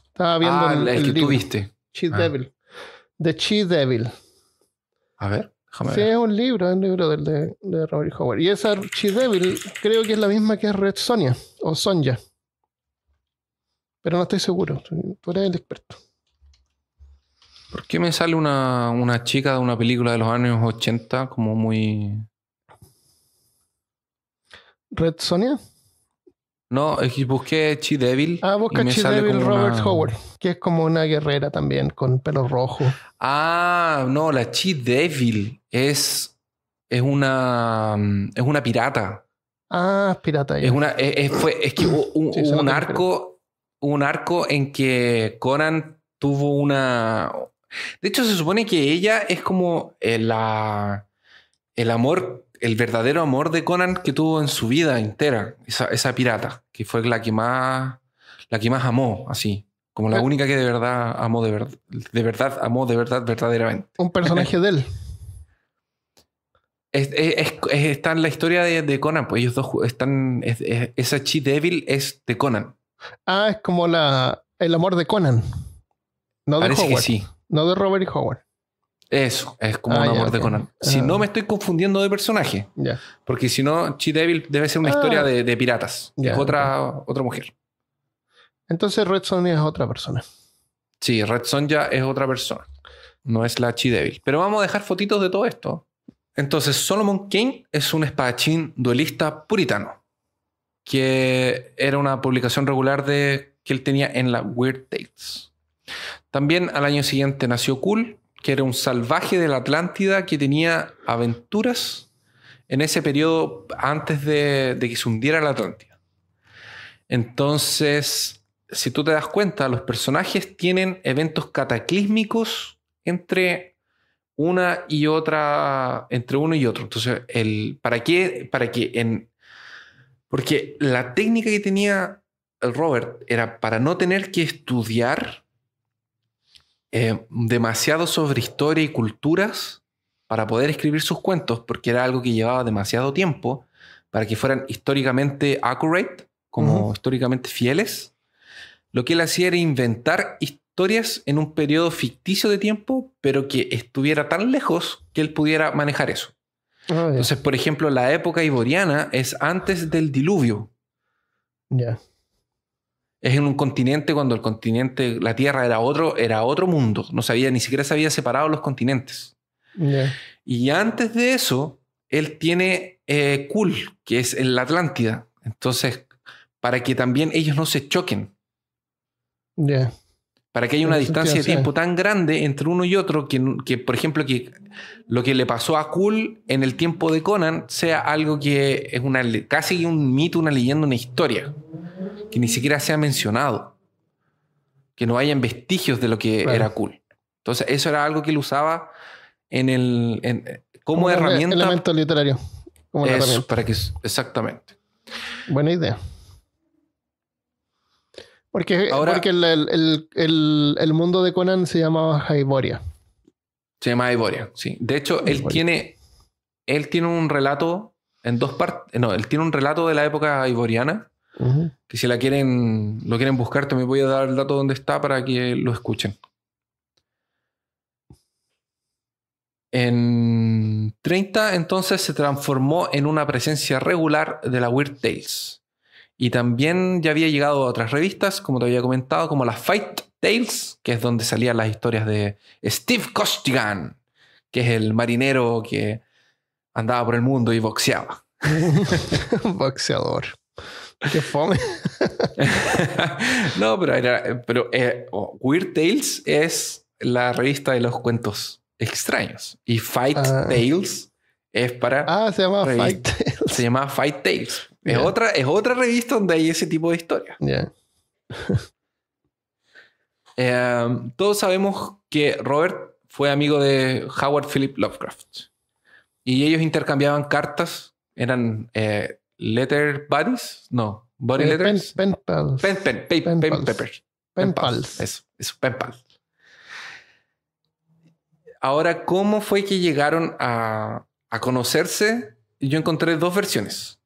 Estaba viendo el que libro. tú viste. She Devil. The She Devil. A ver, déjame Sí, ver. es un libro de Robert Howard. Y esa She Devil creo que es la misma que es Red Sonja o Sonja. Pero no estoy seguro. Tú eres el experto. ¿Por qué me sale una chica de una película de los años 80 como muy... ¿Red Sonja? No, es que busqué She Devil. Busca She Devil Robert Howard, que es como una guerrera también con pelo rojo. No, la She Devil es una pirata. Es pirata. Ya. Es que hubo un arco en que Conan tuvo una... De hecho, se supone que ella es como el verdadero amor de Conan que tuvo en su vida entera, esa pirata, que fue la que más amó, así, como la única que de verdad amó verdaderamente. Un personaje de él. Está en la historia de Conan, pues ellos dos están. Esa She Devil es de Conan. Es como el amor de Conan. No de Parece Howard. que sí. No de Robert Howard. Eso, es como un amor de Conan. Si no me estoy confundiendo de personaje. Porque si no, She Devil debe ser una historia de piratas. Es otra mujer. Entonces Red Sonja es otra persona. Sí, Red Sonja es otra persona. No es la She Devil. Pero vamos a dejar fotitos de todo esto. Entonces, Solomon Kane es un espadachín duelista puritano. Que era una publicación regular que él tenía en la Weird Tales. También al año siguiente nació Kul, que era un salvaje de la Atlántida que tenía aventuras en ese periodo antes de que se hundiera la Atlántida. Entonces, si tú te das cuenta, los personajes tienen eventos cataclísmicos entre uno y otro. Entonces, porque la técnica que tenía el Robert era para no tener que estudiar demasiado sobre historia y culturas para poder escribir sus cuentos, porque era algo que llevaba demasiado tiempo para que fueran históricamente accurate, como históricamente fieles. Lo que él hacía era inventar historias en un periodo ficticio de tiempo, pero que estuviera tan lejos que él pudiera manejar eso. Entonces, por ejemplo, la época iboriana es antes del diluvio. Es en un continente cuando el continente, la Tierra era otro mundo. Ni siquiera se había separado los continentes. Y antes de eso, él tiene Kul, que es en la Atlántida. Entonces, para que también ellos no se choquen. Para que haya una distancia de tiempo tan grande entre uno y otro que, por ejemplo, que lo que le pasó a Kul en el tiempo de Conan sea algo que es casi un mito, una leyenda, una historia que ni siquiera se ha mencionado. que no hayan vestigios de lo que era cool. Entonces, eso era algo que él usaba como herramienta. Elemento literario. Como una herramienta. Para que, exactamente. Buena idea. Porque el mundo de Conan se llamaba Hyboria. Se llama Hyboria, sí. De hecho, él tiene un relato en 2 partes. No, él tiene un relato de la época hyboriana. Que si lo quieren buscar, también voy a dar el dato donde está para que lo escuchen. En 30, entonces, se transformó en una presencia regular de la Weird Tales. Y también ya había llegado a otras revistas, como te había comentado, como las Fight Tales, que es donde salían las historias de Steve Costigan, que es el marinero que andaba por el mundo y boxeaba. Boxeador. Qué fome. No, pero Weird Tales es la revista de los cuentos extraños. Y Fight Tales es para... se llama Fight Tales. Se llama Fight Tales. Yeah. Es otra revista donde hay ese tipo de historia. Yeah. Todos sabemos que Robert fue amigo de Howard Philip Lovecraft. Y ellos intercambiaban cartas. Eran letter buddies. No, body letters. Pen pals. Pen pals. Eso, pen pals. Ahora, ¿cómo fue que llegaron a conocerse? Yo encontré 2 versiones.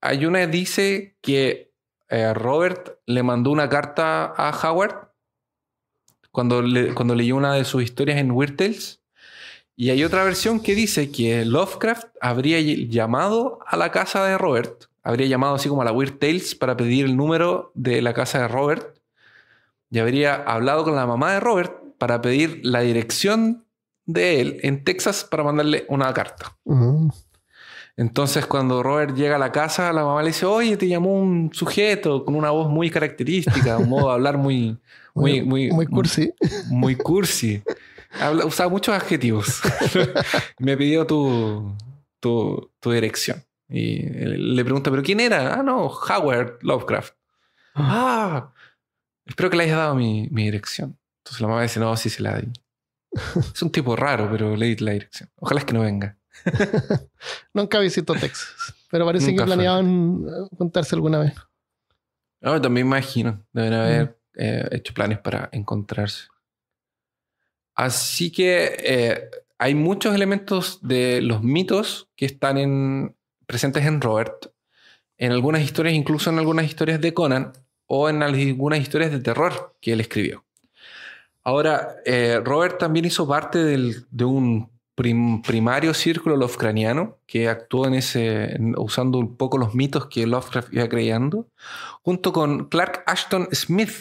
Hay una que dice que Robert le mandó una carta a Howard cuando leyó una de sus historias en Weird Tales. Y hay otra versión que dice que Lovecraft habría llamado a la casa de Robert, habría llamado así como a la Weird Tales para pedir el número de la casa de Robert, y habría hablado con la mamá de Robert para pedir la dirección de él en Texas para mandarle una carta. Entonces, cuando Robert llega a la casa, la mamá le dice: oye, te llamó un sujeto con una voz muy característica, un modo de hablar muy cursi. Muy cursi. Usaba muchos adjetivos. Me pidió tu dirección. Y le pregunta: ¿pero quién era? Ah, no, Howard Lovecraft. Espero que le hayas dado mi dirección. Entonces la mamá dice: no, sí se la di. Es un tipo raro, pero le di la dirección. Ojalá es que no venga. Nunca visitó Texas, pero parece que planeaban juntarse alguna vez. No, también me imagino. Deben haber hecho planes para encontrarse. Así que hay muchos elementos de los mitos que están presentes en Robert. En algunas historias, incluso en algunas historias de Conan, o en algunas historias de terror que él escribió. Ahora, Robert también hizo parte de un primario círculo lovecraftiano que actuó usando un poco los mitos que Lovecraft iba creando, junto con Clark Ashton Smith,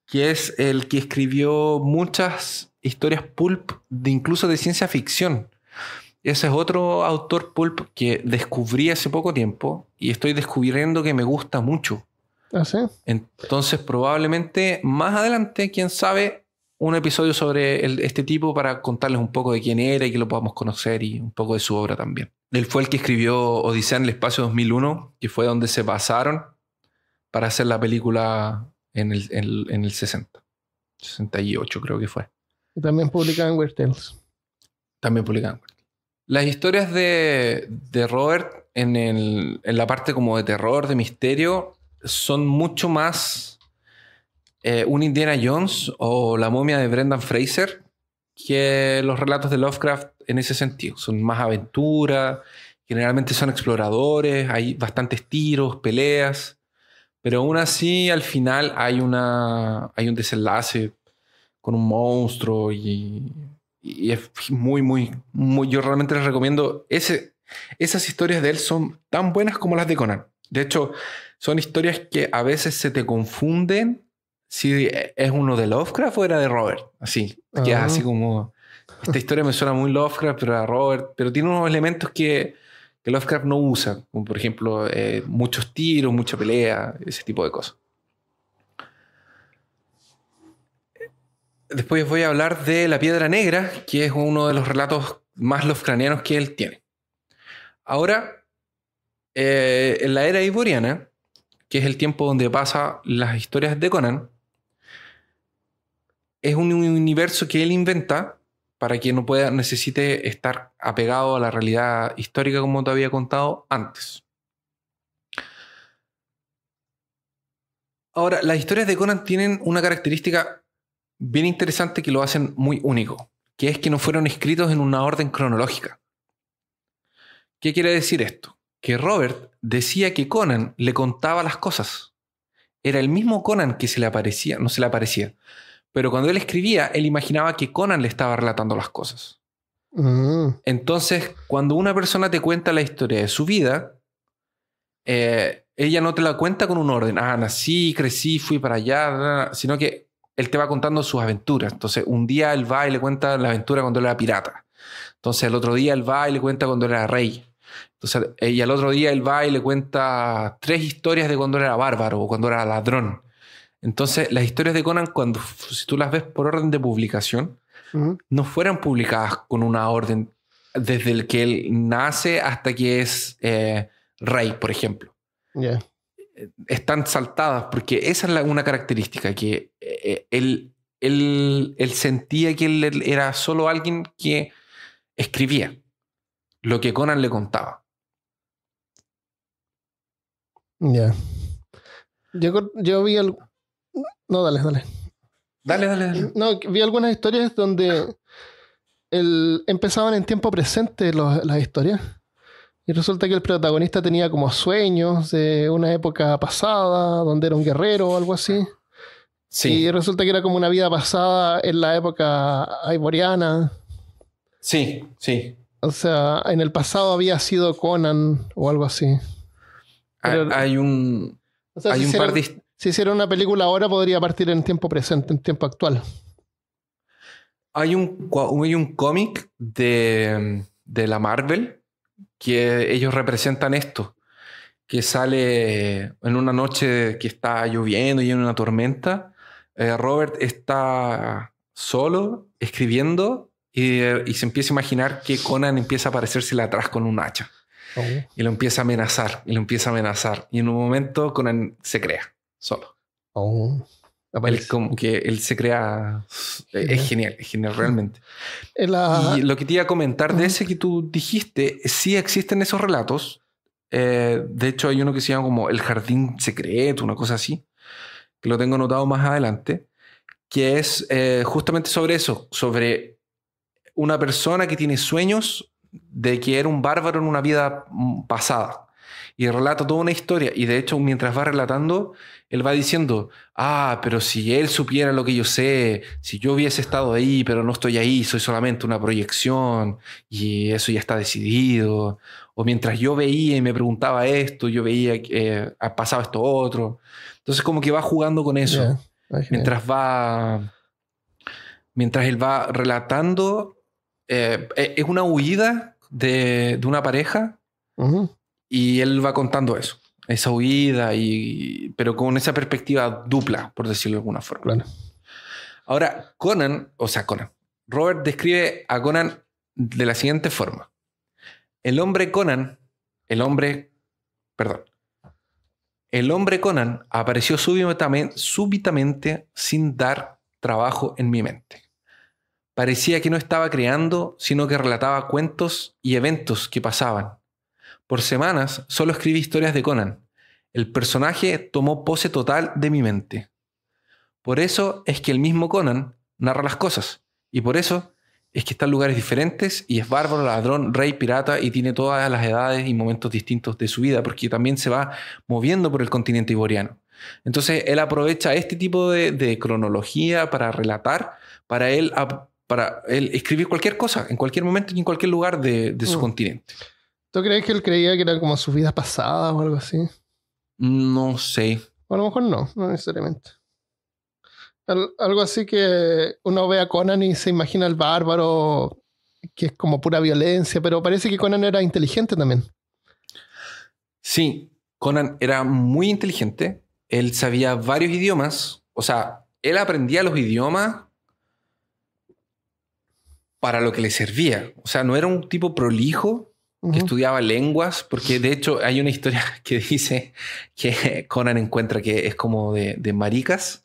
que es el que escribió muchas historias pulp, incluso de ciencia ficción. Ese es otro autor pulp que descubrí hace poco tiempo y estoy descubriendo que me gusta mucho. ¿Ah, sí? Entonces, probablemente más adelante, quién sabe, un episodio sobre este tipo para contarles un poco de quién era y que lo podamos conocer y un poco de su obra también. Él fue el que escribió Odisea en el Espacio 2001, que fue donde se basaron para hacer la película en el 68 creo que fue. Y también publicaban Weird Tales. También publicaban. Las historias de Robert en la parte como de terror, de misterio, son mucho más un Indiana Jones o la momia de Brendan Fraser que los relatos de Lovecraft en ese sentido. Son más aventura, generalmente son exploradores, hay bastantes tiros, peleas, pero aún así al final hay un desenlace con un monstruo y es muy, yo realmente les recomiendo esas historias de él son tan buenas como las de Conan. De hecho, son historias que a veces se te confunden si es uno de Lovecraft o era de Robert. Así, que es así como... Esta historia me suena muy Lovecraft, pero era Robert. Pero tiene unos elementos que Lovecraft no usa. Como por ejemplo, muchos tiros, mucha pelea, ese tipo de cosas. Después voy a hablar de La Piedra Negra, que es uno de los relatos más lovecraftianos que él tiene. Ahora, en la era hyboriana, que es el tiempo donde pasan las historias de Conan, es un universo que él inventa para que no necesite estar apegado a la realidad histórica como te había contado antes. Ahora, las historias de Conan tienen una característica bien interesante que lo hacen muy único, que es que no fueron escritos en una orden cronológica. ¿Qué quiere decir esto? Que Robert decía que Conan le contaba las cosas. Era el mismo Conan que no se le aparecía. Pero cuando él escribía, él imaginaba que Conan le estaba relatando las cosas. Entonces, cuando una persona te cuenta la historia de su vida, ella no te la cuenta con un orden. Nací, crecí, fui para allá, sino que él te va contando sus aventuras. Entonces, un día él va y le cuenta la aventura cuando él era pirata. Entonces, el otro día él va y le cuenta cuando él era rey. Entonces, y al otro día él va y le cuenta 3 historias de cuando él era bárbaro o cuando era ladrón. Entonces, las historias de Conan, si tú las ves por orden de publicación, no fueran publicadas con una orden desde el que él nace hasta que es rey, por ejemplo. Yeah. Están saltadas porque esa es una característica, que él sentía que él era solo alguien que escribía lo que Conan le contaba. Ya. Yo vi algo. No, dale. Dale. No, vi algunas historias donde empezaban en tiempo presente las historias. Y resulta que el protagonista tenía como sueños de una época pasada, donde era un guerrero o algo así. Sí. Y resulta que era como una vida pasada en la época iboriana. Sí. O sea, en el pasado había sido Conan o algo así. Pero, hay un par de... Si hiciera una película ahora, podría partir en tiempo presente, en tiempo actual. Hay un cómic de la Marvel que ellos representan esto, que sale en una noche que está lloviendo y en una tormenta. Robert está solo escribiendo y se empieza a imaginar que Conan empieza a aparecérsele atrás con un hacha. Y lo empieza a amenazar. Y en un momento Conan se crea solo. Él, como que él se crea. Es genial realmente. Y lo que te iba a comentar de ese que tú dijiste, sí existen esos relatos. De hecho, hay uno que se llama como El Jardín Secreto, una cosa así, que lo tengo anotado más adelante, que es justamente sobre eso, sobre una persona que tiene sueños de que era un bárbaro en una vida pasada. Y relata toda una historia. Y de hecho, mientras va relatando, él va diciendo, pero si él supiera lo que yo sé, si yo hubiese estado ahí, pero no estoy ahí, soy solamente una proyección, y eso ya está decidido. O mientras yo veía y me preguntaba esto, yo veía que pasaba esto otro. Entonces como que va jugando con eso. Mientras él va relatando, es una huida de una pareja. Y él va contando eso, esa huida, pero con esa perspectiva dupla, por decirlo de alguna forma. Claro. Ahora, Robert describe a Conan de la siguiente forma. El hombre Conan apareció súbitamente sin dar trabajo en mi mente. Parecía que no estaba creando, sino que relataba cuentos y eventos que pasaban. Por semanas solo escribí historias de Conan. El personaje tomó pose total de mi mente. Por eso es que el mismo Conan narra las cosas. Y por eso es que está en lugares diferentes y es bárbaro, ladrón, rey, pirata y tiene todas las edades y momentos distintos de su vida porque también se va moviendo por el continente iboriano. Entonces él aprovecha este tipo de cronología para relatar, para él escribir cualquier cosa, en cualquier momento y en cualquier lugar de su continente. ¿Tú crees que él creía que era como sus vidas pasadas o algo así? No sé. O a lo mejor no necesariamente. Algo así que uno ve a Conan y se imagina al bárbaro, que es como pura violencia, pero parece que Conan era inteligente también. Sí, Conan era muy inteligente. Él sabía varios idiomas. O sea, él aprendía los idiomas para lo que le servía. O sea, no era un tipo prolijo que estudiaba lenguas, porque de hecho hay una historia que dice que Conan encuentra que es como de maricas,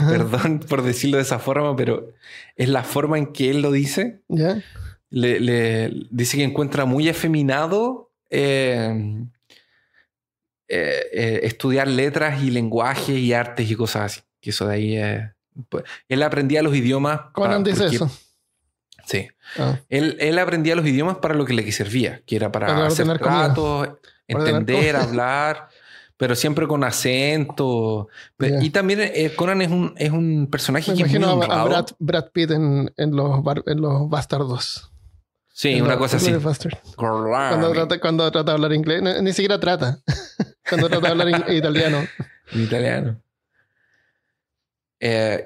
Perdón por decirlo de esa forma, pero es la forma en que él lo dice. ¿Ya? Le dice que encuentra muy efeminado estudiar letras y lenguajes y artes y cosas así. Que eso de ahí pues, él aprendía los idiomas. Conan dice eso. Sí. Él aprendía los idiomas para lo que le servía, que era para hacer tratos, entender, hablar, pero siempre con acento. Yeah. Y también Conan es un personaje que es muy honrado. A Brad Pitt en los Bastardos. Sí, una cosa así. Cuando trata de hablar inglés, ni siquiera trata. Cuando trata de hablar italiano. En italiano.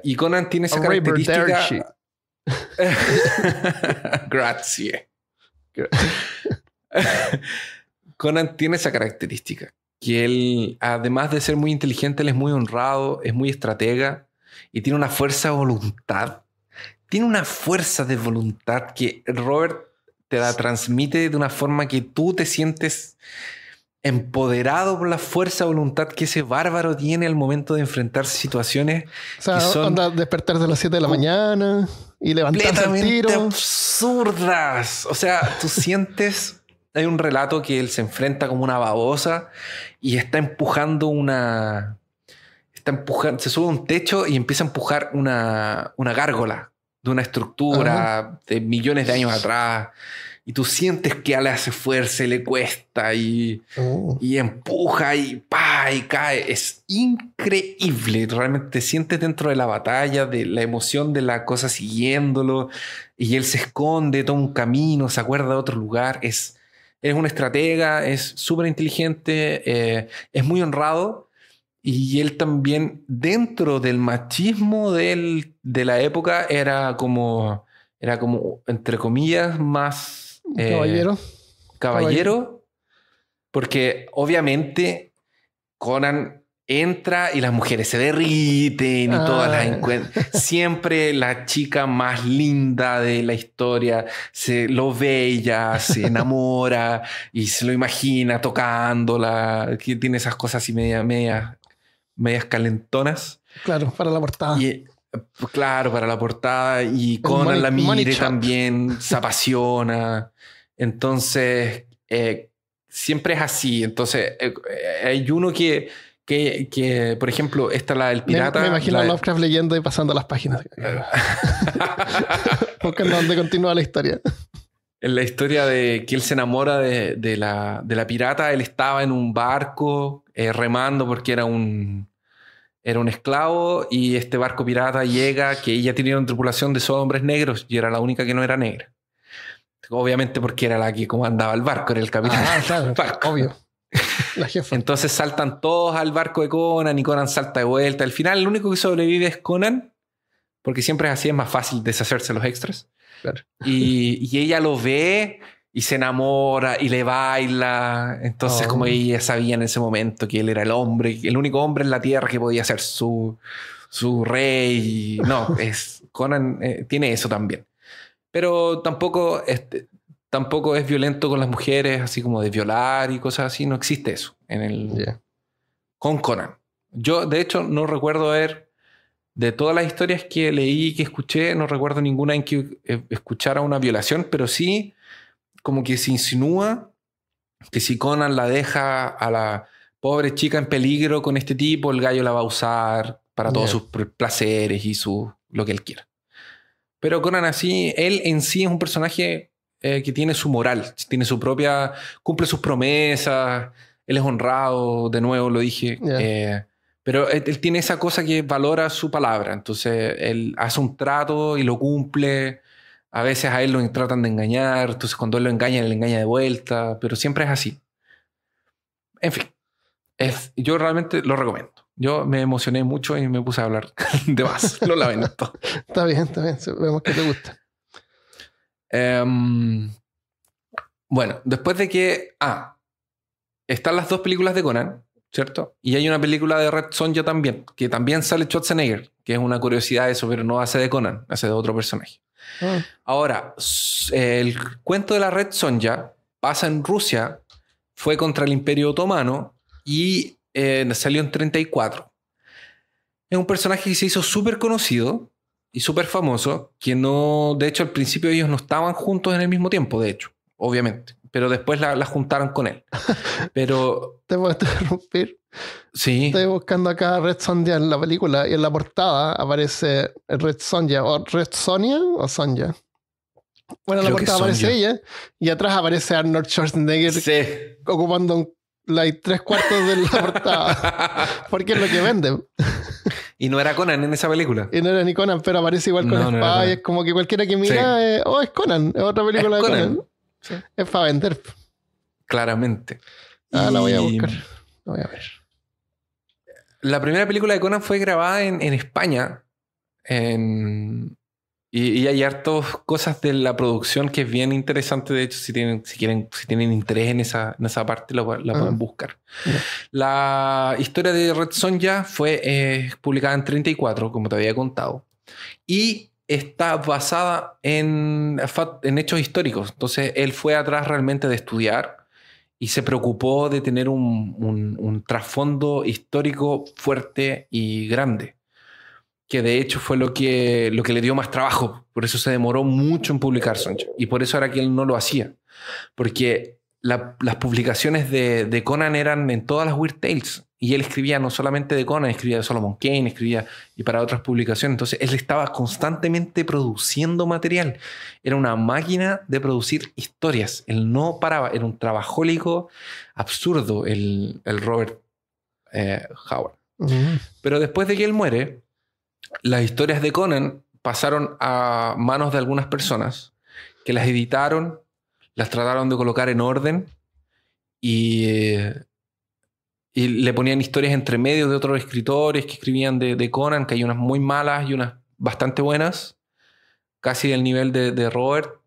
Y Conan tiene esa característica. Grazie. Conan tiene esa característica. Que él, además de ser muy inteligente, él es muy honrado, es muy estratega y tiene una fuerza de voluntad. Tiene una fuerza de voluntad que Robert te la transmite de una forma que tú te sientes empoderado por la fuerza de voluntad que ese bárbaro tiene al momento de enfrentarse a situaciones, o sea, que son despertarse a las 7 de la mañana y levantarse al tiro. Absurdas. O sea, tú sientes... Hay un relato que él se enfrenta como una babosa y está empujando se sube a un techo y empieza a empujar una gárgola de una estructura de millones de años atrás. Y tú sientes que le hace fuerza y le cuesta y empuja y cae. Es increíble. Realmente te sientes dentro de la batalla, de la emoción de la cosa siguiéndolo. Y él se esconde, toma un camino, se acuerda de otro lugar. Es un estratega, es súper inteligente, es muy honrado. Y él también, dentro del machismo de la época, era como, entre comillas, más... Caballero, porque obviamente Conan entra y las mujeres se derriten y todas las encuentran. Siempre la chica más linda de la historia lo ve ella, se enamora y se lo imagina tocándola, que tiene esas cosas así medias calentonas. Claro, para la portada. Claro, para la portada. Y Conan la mire también, se apasiona. Entonces, siempre es así. Entonces, hay uno que, por ejemplo, esta la del pirata. Me imagino a Lovecraft leyendo y pasando las páginas. Buscando dónde continúa la historia. En la historia de que él se enamora de la pirata, él estaba en un barco remando porque era un esclavo y este barco pirata llega, que ella tenía una tripulación de solo hombres negros y era la única que no era negra. Obviamente porque era la que comandaba el barco, era el capitán. Claro, obvio. La jefa. Entonces saltan todos al barco de Conan y Conan salta de vuelta. Al final el único que sobrevive es Conan, porque siempre es así, es más fácil deshacerse los extras. Claro. Y ella lo ve y se enamora y le baila. Entonces como ella sabía en ese momento que él era el hombre, el único hombre en la tierra que podía ser su rey. No, Conan tiene eso también. Pero tampoco es violento con las mujeres, así como de violar y cosas así. No existe eso con Conan. Yo, de hecho, no recuerdo de todas las historias que leí y que escuché, no recuerdo ninguna en que escuchara una violación, pero sí como que se insinúa que si Conan la deja a la pobre chica en peligro con este tipo, el gallo la va a usar para todos sus placeres y lo que él quiera. Pero Conan así, él en sí es un personaje que tiene su moral, tiene su propia, cumple sus promesas, él es honrado, de nuevo lo dije, pero él tiene esa cosa que valora su palabra, entonces él hace un trato y lo cumple. A veces a él lo tratan de engañar, entonces cuando él lo engaña, él le engaña de vuelta, pero siempre es así. En fin, yo realmente lo recomiendo. Yo me emocioné mucho y me puse a hablar de más. Lo lamento. Está bien. Vemos que te gusta. Bueno, después de que... están las dos películas de Conan, ¿cierto? Y hay una película de Red Sonja también, que también sale Schwarzenegger, que es una curiosidad de eso, pero no hace de Conan, hace de otro personaje. Ahora, el cuento de la Red Sonja pasa en Rusia, fue contra el Imperio Otomano y salió en 1934. Es un personaje que se hizo súper conocido y súper famoso, que no, de hecho al principio ellos no estaban juntos en el mismo tiempo, de hecho, obviamente, pero después la juntaron con él. Pero Te puedo interrumpir. sí, Estoy buscando acá a Red Sonja en la película y en la portada aparece Red Sonja o Red Sonja o Sonja. Bueno, en la creo que portada son aparece yo. ella y atrás aparece Arnold Schwarzenegger Sí. ocupando like, 3/4 de la portada porque es lo que venden. Y no era Conan en esa película. Y no era ni Conan, pero aparece igual con No, no era espada y Conan. es como que cualquiera que mira, es Conan, es otra película Es de Conan. Conan. Sí. Es para vender. Claramente. La voy a Y buscar. La voy a ver. la primera película de Conan fue grabada en España. Y hay hartas cosas de la producción que es bien interesante. De hecho, si tienen interés en esa parte, la pueden buscar. Ya. La historia de Red Sonja fue publicada en 34, como te había contado. Y está basada en hechos históricos. Entonces, él fue atrás realmente de estudiar y se preocupó de tener un trasfondo histórico fuerte y grande, que de hecho fue lo que le dio más trabajo. Por eso se demoró mucho en publicar Sonja. Y por eso era que él no lo hacía. Porque las publicaciones de Conan eran en todas las Weird Tales. Y él escribía no solamente de Conan, escribía de Solomon Kane, escribía y para otras publicaciones. Entonces él estaba constantemente produciendo material. Era una máquina de producir historias. Él no paraba. Era un trabajólico absurdo el Robert Howard. Pero después de que él muere, las historias de Conan pasaron a manos de algunas personas que las editaron, las trataron de colocar en orden y le ponían historias entre medio de otros escritores que escribían de Conan, que hay unas muy malas y unas bastante buenas, casi del nivel de Robert,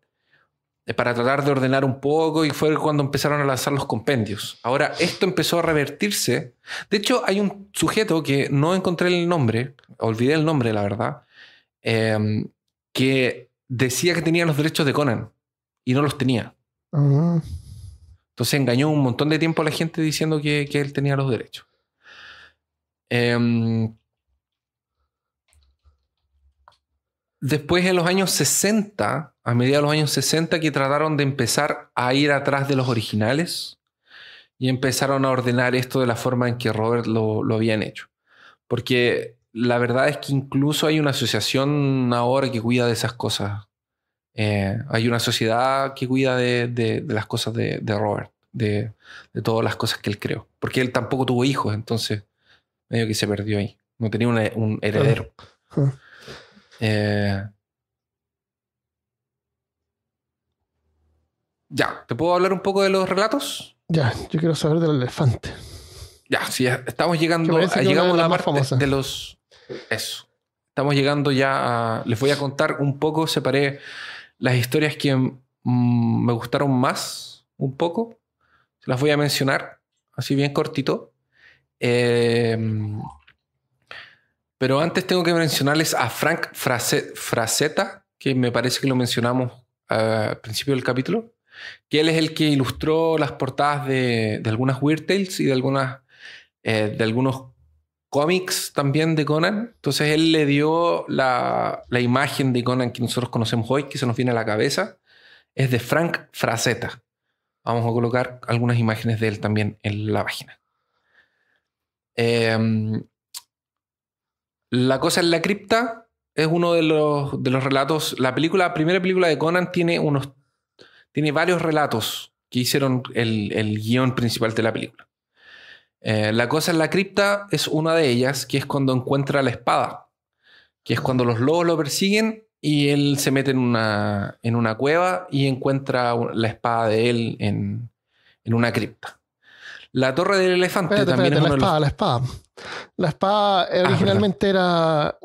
para tratar de ordenar un poco, y fue cuando empezaron a lanzar los compendios. Ahora, esto empezó a revertirse. De hecho, hay un sujeto que no encontré el nombre, olvidé el nombre, la verdad, que decía que tenía los derechos de Conan y no los tenía. Entonces engañó un montón de tiempo a la gente diciendo que él tenía los derechos. Después, en los años 60, a mediados de los años 60, que trataron de empezar a ir atrás de los originales y empezaron a ordenar esto de la forma en que Robert lo habían hecho. Porque la verdad es que incluso hay una asociación ahora que cuida de esas cosas. Hay una sociedad que cuida de las cosas de Robert, de todas las cosas que él creó. Porque él tampoco tuvo hijos, entonces medio que se perdió ahí. No tenía un heredero. Ya, ¿te puedo hablar un poco de los relatos? Ya, yo quiero saber del elefante. Ya, sí, estamos llegando, Que parece que llegamos una a de la las más parte famosas. de los... Eso. Estamos llegando ya a... Les voy a contar un poco, separé las historias que me gustaron más, un poco. Se las voy a mencionar, así bien cortito. Pero antes tengo que mencionarles a Frank Frazetta, que me parece que lo mencionamos al principio del capítulo, que él es el que ilustró las portadas de algunas Weird Tales y de algunos cómics también de Conan. Entonces él le dio la imagen de Conan que nosotros conocemos hoy, que se nos viene a la cabeza, es de Frank Frazetta. Vamos a colocar algunas imágenes de él también en la página. La cosa en la cripta es uno de los relatos. La primera película de Conan tiene varios relatos que hicieron el guión principal de la película. La cosa en la cripta es una de ellas, que es cuando encuentra la espada, que es cuando los lobos lo persiguen y él se mete en una cueva y encuentra la espada de él en una cripta. La torre del elefante también es la espada. La espada originalmente era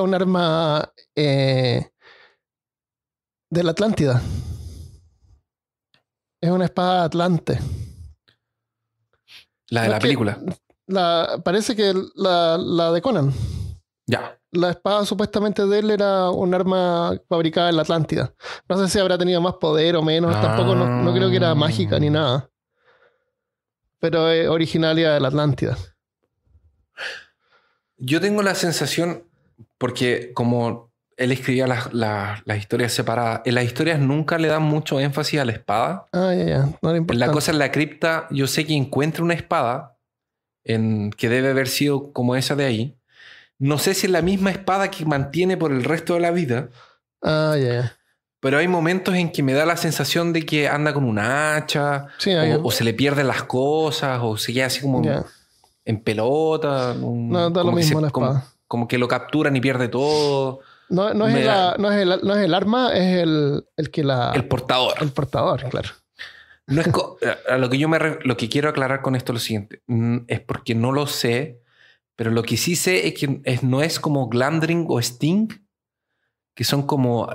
un arma de la Atlántida. Es una espada atlante. La de la película. Parece que la de Conan. Ya. La espada supuestamente de él era un arma fabricada en la Atlántida. No sé si habrá tenido más poder o menos. Tampoco no creo que era mágica ni nada. Pero es originaria de la Atlántida. Yo tengo la sensación, porque como él escribía las historias separadas, en las historias nunca le dan mucho énfasis a la espada. Ah, ya. No era importante. La cosa en la cripta, yo sé que encuentra una espada que debe haber sido como esa de ahí. No sé si es la misma espada que mantiene por el resto de la vida. Ah, ya. Pero hay momentos en que me da la sensación de que anda con una hacha, Sí, o se le pierden las cosas, o se queda así como en pelota. No, da lo como que mismo la espada. como que lo capturan y pierde todo. No es el arma, es el que la... El portador. El portador, claro. No es a lo que lo que quiero aclarar con esto es lo siguiente. Es porque no lo sé, pero lo que sí sé es que no es como Glamdring o Sting, que son como,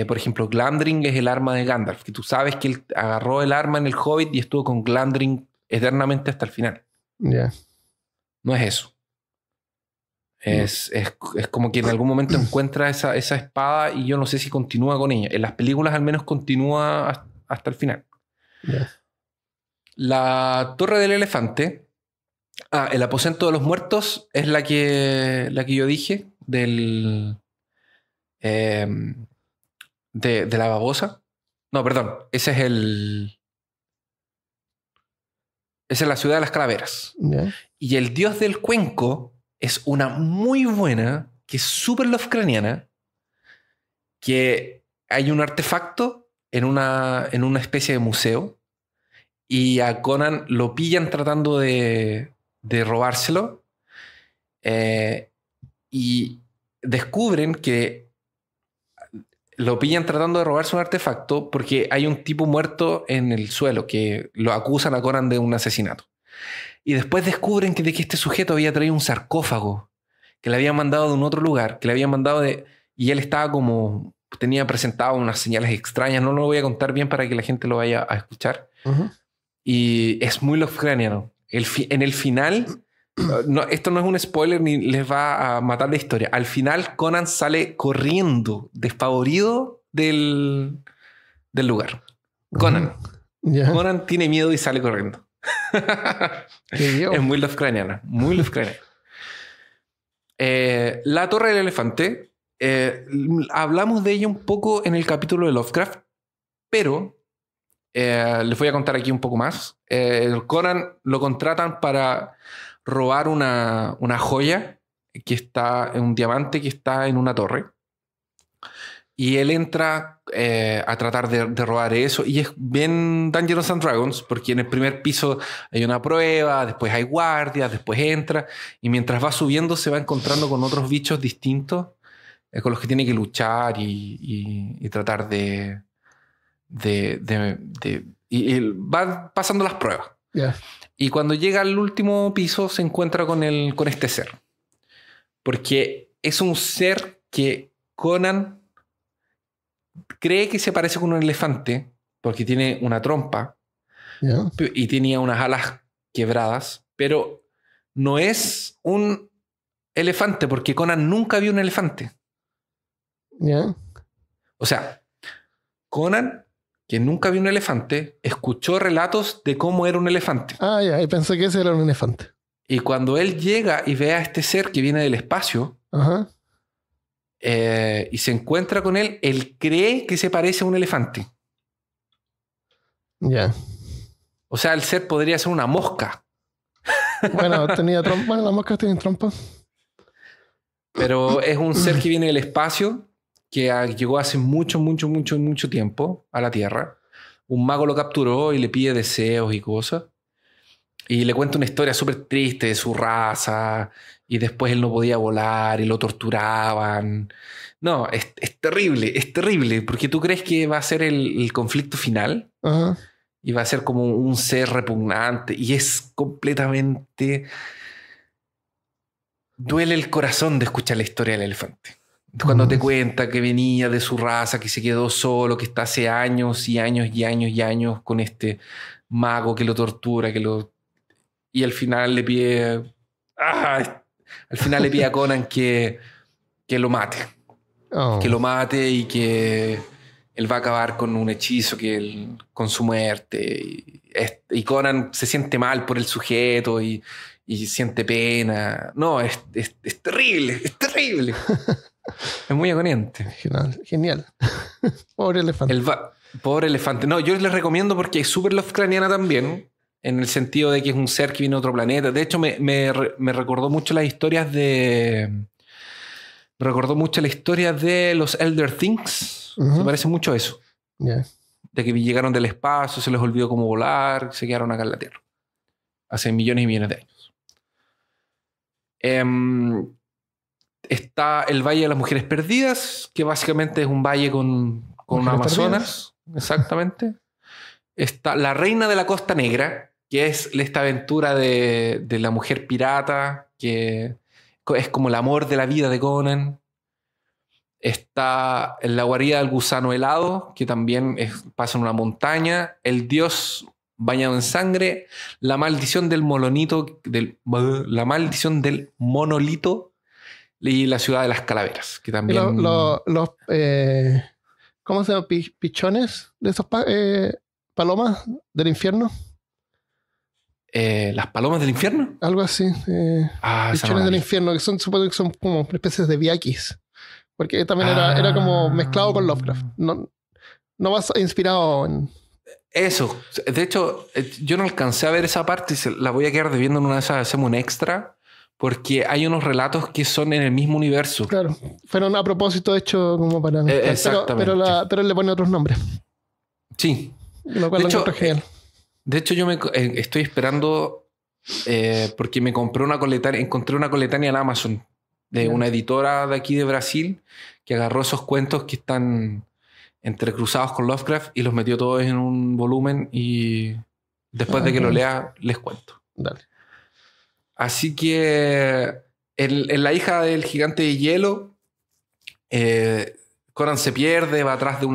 por ejemplo, Glamdring es el arma de Gandalf, que tú sabes que él agarró el arma en el Hobbit y estuvo con Glamdring eternamente hasta el final. Ya. No es eso. Es como que en algún momento encuentra esa espada y yo no sé si continúa con ella. En las películas al menos continúa hasta el final. Ya. La Torre del Elefante. El aposento de los muertos es la que yo dije de la babosa. No, perdón. Esa es la ciudad de las calaveras. Ya. Y el dios del cuenco es una muy buena, que es súper Lovecraftiana, que hay un artefacto en una especie de museo y a Conan lo pillan tratando de robárselo, y descubren que lo pillan tratando de robarse un artefacto porque hay un tipo muerto en el suelo que lo acusan a Conan de un asesinato. Y después descubren que este sujeto había traído un sarcófago que le habían mandado de un otro lugar, que le habían mandado y él estaba como... tenía presentado unas señales extrañas. No lo voy a contar bien para que la gente lo vaya a escuchar. Uh-huh. Y es muy Lovecraftiano. En el final... No, esto no es un spoiler ni les va a matar la historia. Al final Conan sale corriendo, despavorido del lugar. Conan. Yeah. Conan tiene miedo y sale corriendo. Es muy Lovecraftiana. Muy Lovecraftiana. La Torre del Elefante. Hablamos de ella un poco en el capítulo de Lovecraft, pero les voy a contar aquí un poco más. Conan lo contratan para robar una joya que está en un diamante que está en una torre, y él entra a tratar de robar eso, y es bien Dungeons and Dragons porque en el primer piso hay una prueba, después hay guardias, después entra, y mientras va subiendo se va encontrando con otros bichos distintos con los que tiene que luchar y tratar y va pasando las pruebas. Yeah. Y cuando llega al último piso se encuentra con este ser. Porque es un ser que Conan cree que se parece con un elefante porque tiene una trompa, yeah, y tenía unas alas quebradas, pero no es un elefante porque Conan nunca vio un elefante. Yeah. O sea, Conan, que nunca vio un elefante, escuchó relatos de cómo era un elefante. Ah, ya, y pensé que ese era un elefante. Y cuando él llega y ve a este ser que viene del espacio, Ajá. Y se encuentra con él, él cree que se parece a un elefante. Ya. O sea, el ser podría ser una mosca. Bueno, tenía trompa. Bueno, las moscas tienen trompa. Pero es un ser que viene del espacio, que llegó hace mucho tiempo a la Tierra. Un mago lo capturó y le pide deseos y cosas. Y le cuenta una historia súper triste de su raza. Y después él no podía volar y lo torturaban. No, es terrible. Porque tú crees que va a ser el conflicto final. Ajá. Y va a ser como un ser repugnante. Y es completamente... Duele el corazón de escuchar la historia del elefante. Cuando te cuenta que venía de su raza, que se quedó solo, que está hace años y años con este mago que lo tortura, y al final le pide... Al final le pide a Conan que lo mate. Oh. Que lo mate y que él va a acabar con un hechizo con su muerte. Y Conan se siente mal por el sujeto y y siente pena. No, es terrible, es terrible. Es muy agoniante. Genial. Pobre elefante. Pobre elefante. No, yo les recomiendo porque es súper Lovecraftiana también, en el sentido de que es un ser que viene de otro planeta. De hecho, me recordó mucho las historias de... Me recordó mucho la historia de los Elder Things. Se parece mucho a eso. Yeah. De que llegaron del espacio, se les olvidó cómo volar, se quedaron acá en la Tierra. Hace millones y millones de años. Está el Valle de las Mujeres Perdidas, que básicamente es un valle con una Amazonas. Exactamente. Está La Reina de la Costa Negra, que es esta aventura de la mujer pirata, que es como el amor de la vida de Conan. Está La Guarida del Gusano Helado, que también pasa en una montaña. El Dios bañado en sangre. La maldición del monolito. La maldición del monolito. Y La ciudad de las calaveras, que también... ¿Cómo se llama? ¿Pichones de esos palomas del infierno? ¿Las palomas del infierno? Algo así. Pichones del infierno, que supongo que son como especies de viakis. Porque también era como mezclado con Lovecraft. No vas inspirado en... Eso. De hecho, yo no alcancé a ver esa parte y la voy a quedar debiendo en una de esas. Hacemos un extra. Porque hay unos relatos que son en el mismo universo. Claro. Fueron a propósito hechos como para... Exactamente. Pero él le pone otros nombres. Sí. Lo cual lo genial. De hecho, yo estoy esperando... porque me compré encontré una coletánea en Amazon de una editora de aquí de Brasil que agarró esos cuentos que están entrecruzados con Lovecraft y los metió todos en un volumen y después de que lo lea les cuento. Dale. Así que en La hija del gigante de hielo, Conan se pierde, va atrás de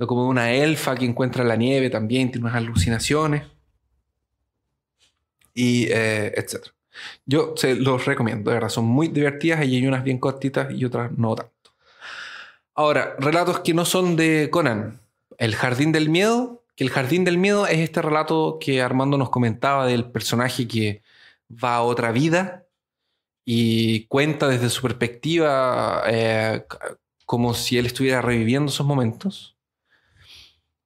como una elfa que encuentra la nieve también, tiene unas alucinaciones y etc. Yo se los recomiendo, de verdad, son muy divertidas y hay unas bien cortitas y otras no tanto. Ahora, relatos que no son de Conan. El Jardín del Miedo, que el Jardín del Miedo es este relato que Armando nos comentaba del personaje que va a otra vida y cuenta desde su perspectiva como si él estuviera reviviendo esos momentos.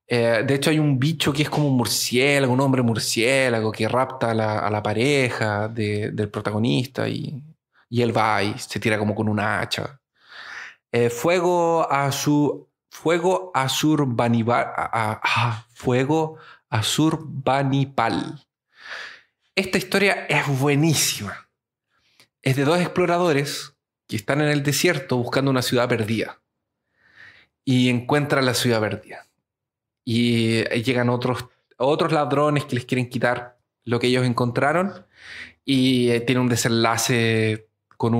De hecho hay un bicho que es como un murciélago, un hombre murciélago que rapta a la pareja del protagonista y él va y se tira como con una hacha. Fuego Azurbanipal. Esta historia es buenísima. Es de dos exploradores que están en el desierto buscando una ciudad perdida. Y encuentran la ciudad perdida. Y llegan otros ladrones que les quieren quitar lo que ellos encontraron. Y tiene un desenlace con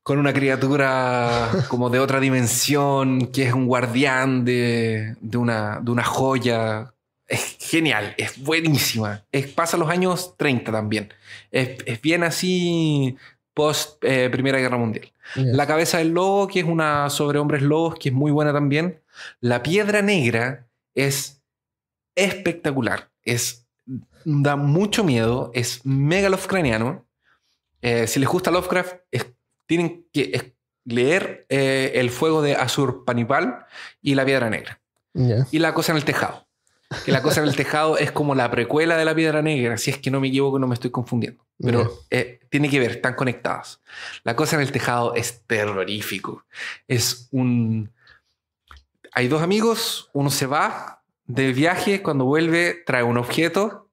una criatura como de otra dimensión que es un guardián de una joya. Es genial, es buenísima. Pasa los años 30 también. Es bien así post Primera Guerra Mundial. Yes. La cabeza del lobo, que es una sobre hombres lobos, que es muy buena también. La piedra negra es espectacular. Da mucho miedo, es mega Lovecraftiano. Si les gusta Lovecraft, tienen que leer El fuego de Azurbanipal y La piedra negra. Yeah. Y La cosa en el tejado. Que La cosa en el tejado es como la precuela de La piedra negra, si es que no me equivoco, no me estoy confundiendo. Pero tiene que ver, están conectadas. La cosa en el tejado es terrorífico. Hay dos amigos, uno se va de viaje, cuando vuelve trae un objeto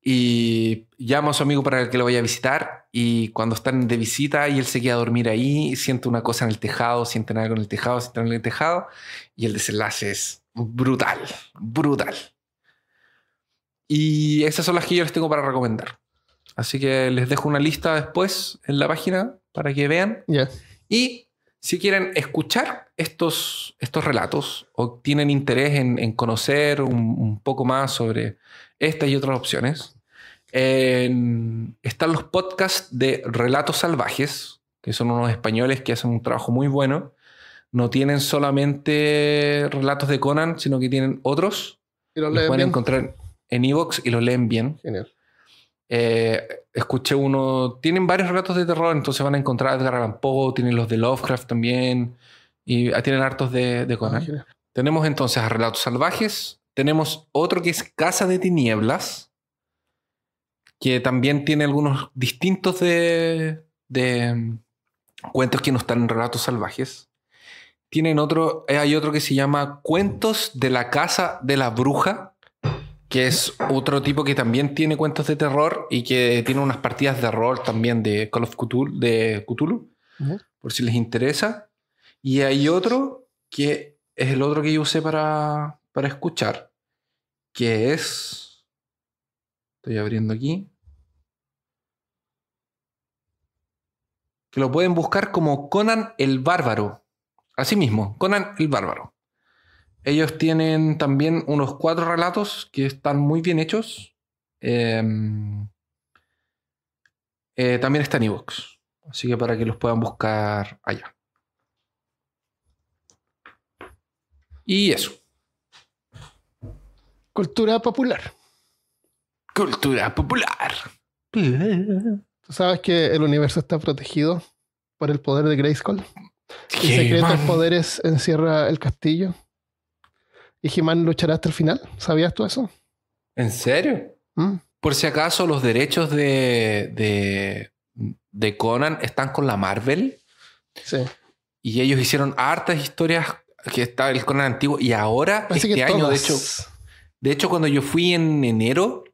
y llama a su amigo para que lo vaya a visitar, y cuando están de visita y él se queda a dormir ahí, siente una cosa en el tejado, sienten algo en el tejado, sienten algo en el tejado, y el desenlace es brutal. Y esas son las que yo les tengo para recomendar. Así que les dejo una lista después en la página para que vean. Yeah. Y si quieren escuchar estos relatos o tienen interés en conocer un poco más sobre estas y otras opciones, están los podcasts de Relatos Salvajes, que son unos españoles que hacen un trabajo muy bueno. No tienen solamente relatos de Conan, sino que tienen otros. Y los pueden bien. encontrar en iVoox y lo leen bien. Genial. Escuché uno... Tienen varios relatos de terror, entonces van a encontrar a Edgar Allan Poe, tienen los de Lovecraft también, y tienen hartos de Conan. Genial. Tenemos entonces a Relatos Salvajes. Tenemos otro que es Casa de Tinieblas, que también tiene algunos distintos de cuentos que no están en Relatos Salvajes. Tienen otro, hay otro que se llama Cuentos de la Casa de la Bruja, que es otro tipo que también tiene cuentos de terror y que tiene unas partidas de rol también de Call of Cthulhu, de Cthulhu, por si les interesa. Y hay otro que es el otro que yo usé para escuchar, que es... Estoy abriendo aquí. Que lo pueden buscar como Conan el Bárbaro. Así mismo, Conan el Bárbaro. Ellos tienen también unos 4 relatos que están muy bien hechos. También está en iVoox. Así que para que los puedan buscar allá. Y eso. Cultura popular. Cultura popular. ¿Tú sabes que el universo está protegido por el poder de Grayskull? Y ¿Qué, secretos man? poderes encierra el castillo. ¿Y He-Man luchará hasta el final? ¿Sabías tú eso? ¿En serio? Por si acaso los derechos de Conan están con la Marvel. Sí. Y ellos hicieron hartas historias que está el Conan antiguo. Y ahora, Parece este que año, todas. de hecho, cuando yo fui en enero,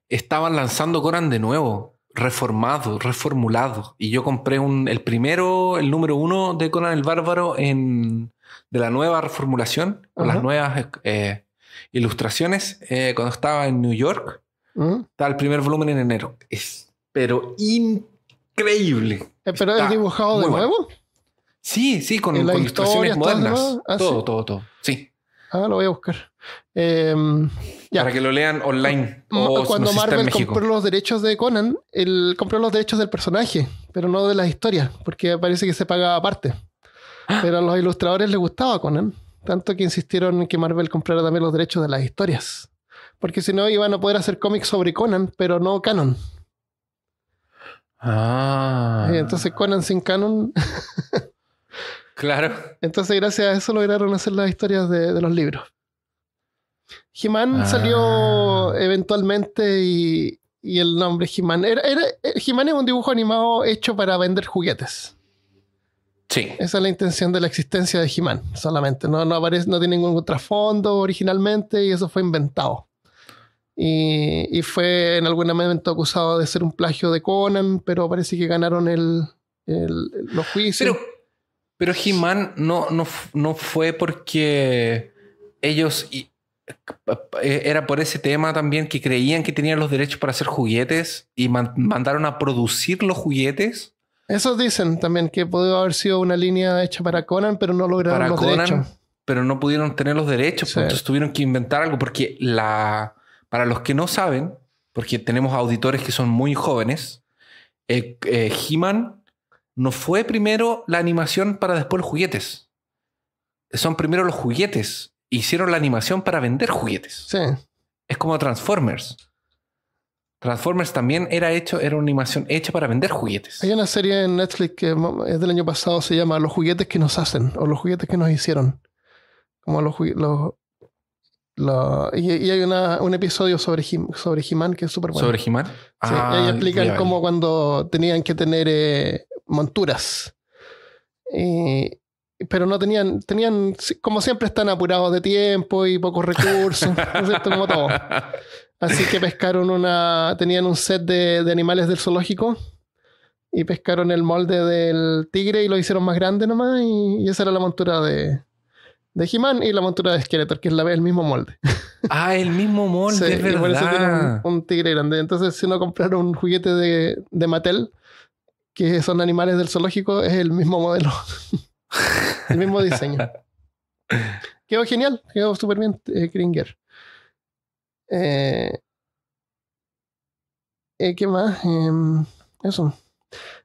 estaban lanzando Conan de nuevo, reformado, reformulado. Y yo compré el primero, el número 1 de Conan el Bárbaro de la nueva reformulación, con las nuevas ilustraciones, cuando estaba en New York. Está el primer volumen en enero. Pero increíble. ¿Pero Está es dibujado de nuevo? bueno. Sí, con ¿En las ilustraciones historias, modernas. Ah, Todo. Sí. Ah, lo voy a buscar. Ya. Para que lo lean online. O Cuando no sé si está en Marvel México. compró los derechos de Conan, él compró los derechos del personaje, pero no de las historias, porque parece que se pagaba aparte. Pero a los ilustradores les gustaba Conan, tanto que insistieron en que Marvel comprara también los derechos de las historias. Porque si no, iban a poder hacer cómics sobre Conan, pero no canon. Entonces Conan sin canon. Claro. Entonces gracias a eso lograron hacer las historias de los libros. He-Man salió eventualmente y el nombre He-Man He-Man es un dibujo animado hecho para vender juguetes. Sí. Esa es la intención de la existencia de He-Man solamente. No aparece, no tiene ningún trasfondo originalmente y eso fue inventado. Y fue en algún momento acusado de ser un plagio de Conan, pero parece que ganaron los juicios. Pero He-Man no fue porque ellos... Era por ese tema también que creían que tenían los derechos para hacer juguetes y mandaron a producir los juguetes. Eso dicen también, que pudo haber sido una línea hecha para Conan, pero no lograron Para los Conan, derechos. pero no pudieron tener los derechos, Sí. pues entonces tuvieron que inventar algo, porque para los que no saben, porque tenemos auditores que son muy jóvenes, He-Man no fue primero la animación para después los juguetes. Son primero los juguetes. Hicieron la animación para vender juguetes. Sí. Es como Transformers. Transformers también era una animación hecha para vender juguetes. Hay una serie en Netflix que es del año pasado, se llama Los juguetes que nos hacen, o los juguetes que nos hicieron. Como y hay un episodio sobre He-Man que es súper bueno. ¿Sobre He-Man? Sí, y ahí explican cómo cuando tenían que tener monturas. Pero no tenían, como siempre, están apurados de tiempo y pocos recursos, ¿no es cierto? Como todo. Así que tenían un set de animales del zoológico y pescaron el molde del tigre y lo hicieron más grande nomás, y esa era la montura de He-Man y la montura de Skeletor, que es el mismo molde. El mismo molde, Sí, es verdad. y por eso tiene un tigre grande. Entonces, si uno comprar un juguete de Mattel, que son animales del zoológico, es el mismo modelo. El mismo diseño. Quedó genial, quedó súper bien Kringer. ¿Qué más? Eso.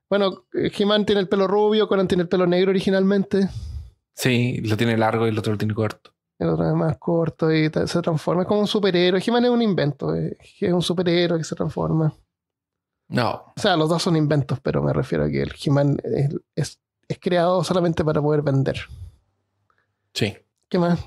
Bueno, He-Man tiene el pelo rubio, Conan tiene el pelo negro originalmente. Sí, lo tiene largo y el otro lo tiene corto. el otro es más corto y se transforma. Es como un superhéroe. He-Man es un invento. Es un superhéroe que se transforma. No. O sea, los dos son inventos, pero me refiero a que el He-Man es creado solamente para poder vender. Sí. ¿Qué más?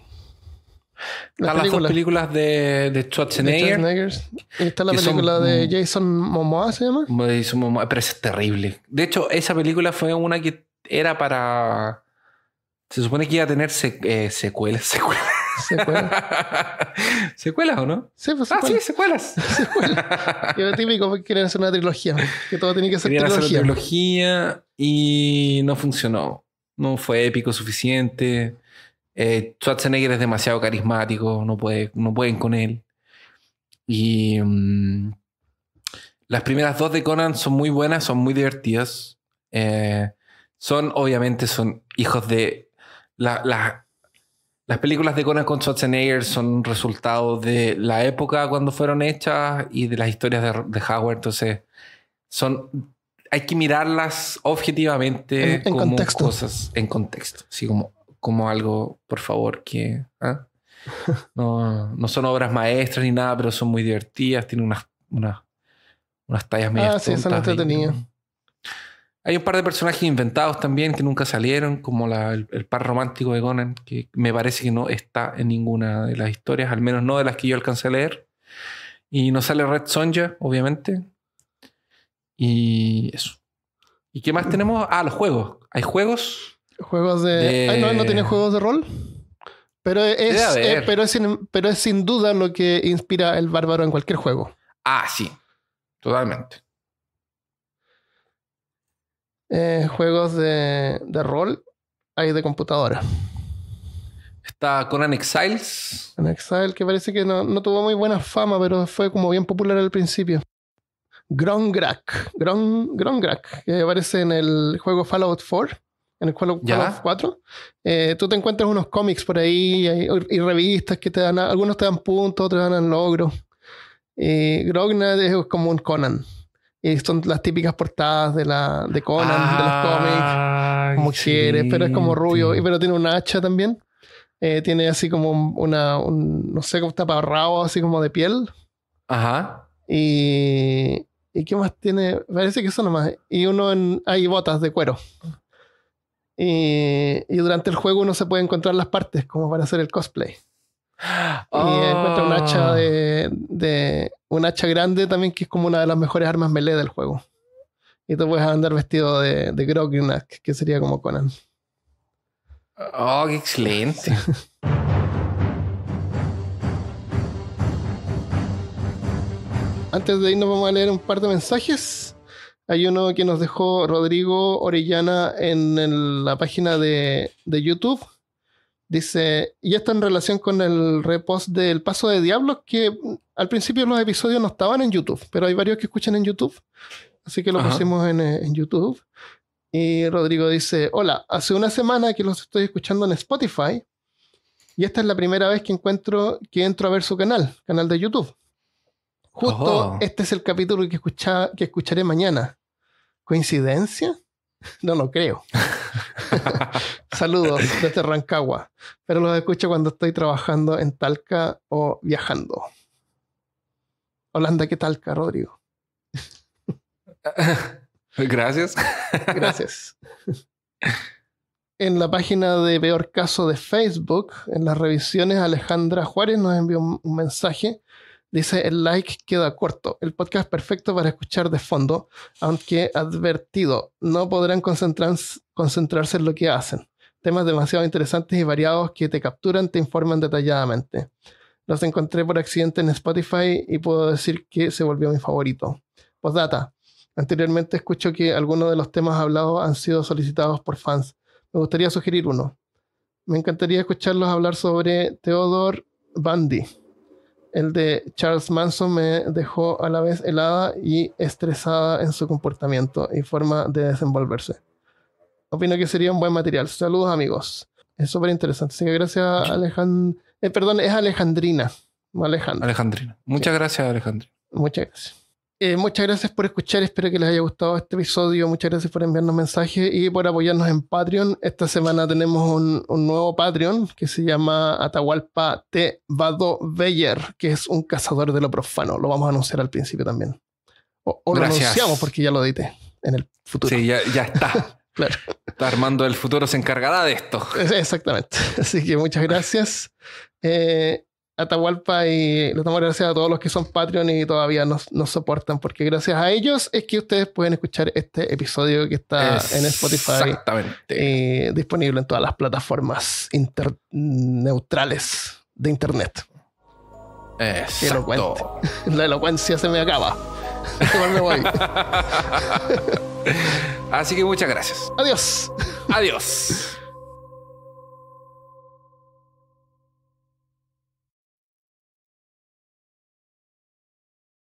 Están las dos películas de Schwarzenegger. Y está la película de Jason Momoa, ¿se llama? Jason Momoa, pero es terrible. De hecho, esa película fue una que era para... Se supone que iba a tener secuelas. ¿Secuelas o no? Sí, pues secuelas. Y lo típico porque querían hacer una trilogía. Que todo tenía que ser querían trilogía. Hacer una trilogía y no funcionó. No fue épico suficiente. Schwarzenegger es demasiado carismático. No pueden con él. Y las primeras dos de Conan son muy buenas, son muy divertidas. Obviamente son hijos de... Las películas de Conan con Schwarzenegger son resultado de la época cuando fueron hechas y de las historias de Howard. Entonces, hay que mirarlas objetivamente en como contexto. Cosas en contexto. Así como algo, por favor, que no son obras maestras ni nada, pero son muy divertidas. Tienen unas tallas medio sí, son entretenidas. Hay un par de personajes inventados también que nunca salieron, como el par romántico de Conan, que me parece que no está en ninguna de las historias, al menos no de las que yo alcancé a leer. Y no sale Red Sonja, obviamente. Y eso. ¿Y qué más tenemos? Los juegos. Hay juegos. Juegos de... no tiene juegos de rol. Pero es sin duda lo que inspira el bárbaro en cualquier juego. Sí. Totalmente. Juegos de rol hay de computadora. Está Conan Exiles. Conan Exile, que parece que no tuvo muy buena fama, pero fue como bien popular al principio. Grongrak, que aparece en el juego Fallout 4, en el juego Fallout 4. Tú te encuentras unos cómics por ahí y revistas que te dan, algunos te dan puntos, otros te dan logros. Grongrak es como un Conan. Y son las típicas portadas de Conan, de los cómics, como quieres, pero es como rubio, pero tiene un hacha también. Tiene así como no sé, como taparrabo, así como de piel. Ajá. ¿Y qué más tiene? Parece que eso nomás. Y hay botas de cuero. Y durante el juego uno se puede encontrar las partes, como para hacer el cosplay. Y encuentra un hacha un hacha grande también, que es como una de las mejores armas melee del juego. Y tú puedes andar vestido de Grognak, que sería como Conan. ¡Qué excelente! Antes de irnos vamos a leer un par de mensajes. Hay uno que nos dejó Rodrigo Orellana en la página de YouTube. Dice, y esto en relación con el repost del Paso de Diablos, que al principio los episodios no estaban en YouTube, pero hay varios que escuchan en YouTube, así que lo pusimos en YouTube. Y Rodrigo dice, hola, hace una semana que los estoy escuchando en Spotify, y esta es la primera vez que entro a ver su canal de YouTube. Justo este es el capítulo que escucharé mañana. ¿Coincidencia? No lo creo. Saludos desde Rancagua, pero los escucho cuando estoy trabajando en Talca o viajando. Holanda, ¿qué Talca, Rodrigo? Gracias. Gracias. En la página de Peor Caso de Facebook, en las revisiones, Alejandra Juárez nos envió un mensaje. Dice, el like queda corto. El podcast perfecto para escuchar de fondo, aunque advertido, no podrán concentrarse en lo que hacen. Temas demasiado interesantes y variados que te capturan, te informan detalladamente. Los encontré por accidente en Spotify y puedo decir que se volvió mi favorito. Postdata. Anteriormente escucho que algunos de los temas hablados han sido solicitados por fans. Me gustaría sugerir uno. Me encantaría escucharlos hablar sobre Theodore Bundy. El de Charles Manson me dejó a la vez helada y estresada en su comportamiento y forma de desenvolverse. Opino que sería un buen material. Saludos, amigos. Es súper interesante. Así que gracias, perdón, es Alejandrina. No Alejandra. Alejandrina. Muchas gracias, Alejandrina. Muchas gracias. muchas gracias por escuchar. Espero que les haya gustado este episodio. Muchas gracias por enviarnos mensajes y por apoyarnos en Patreon. Esta semana tenemos un nuevo Patreon que se llama Atahualpa T. Vado Beyer, que es un cazador de lo profano. Lo vamos a anunciar al principio también. O lo anunciamos porque ya lo edité en el futuro. Sí, ya está. Claro. Está Armando del futuro, se encargará de esto. Exactamente. Así que muchas gracias. Atahualpa, y les damos gracias a todos los que son Patreon y todavía nos soportan, porque gracias a ellos es que ustedes pueden escuchar este episodio que está en Spotify. Exactamente. Disponible en todas las plataformas neutrales de internet. Exacto. La elocuencia se me acaba. Me voy. Así que muchas gracias. Adiós. Adiós.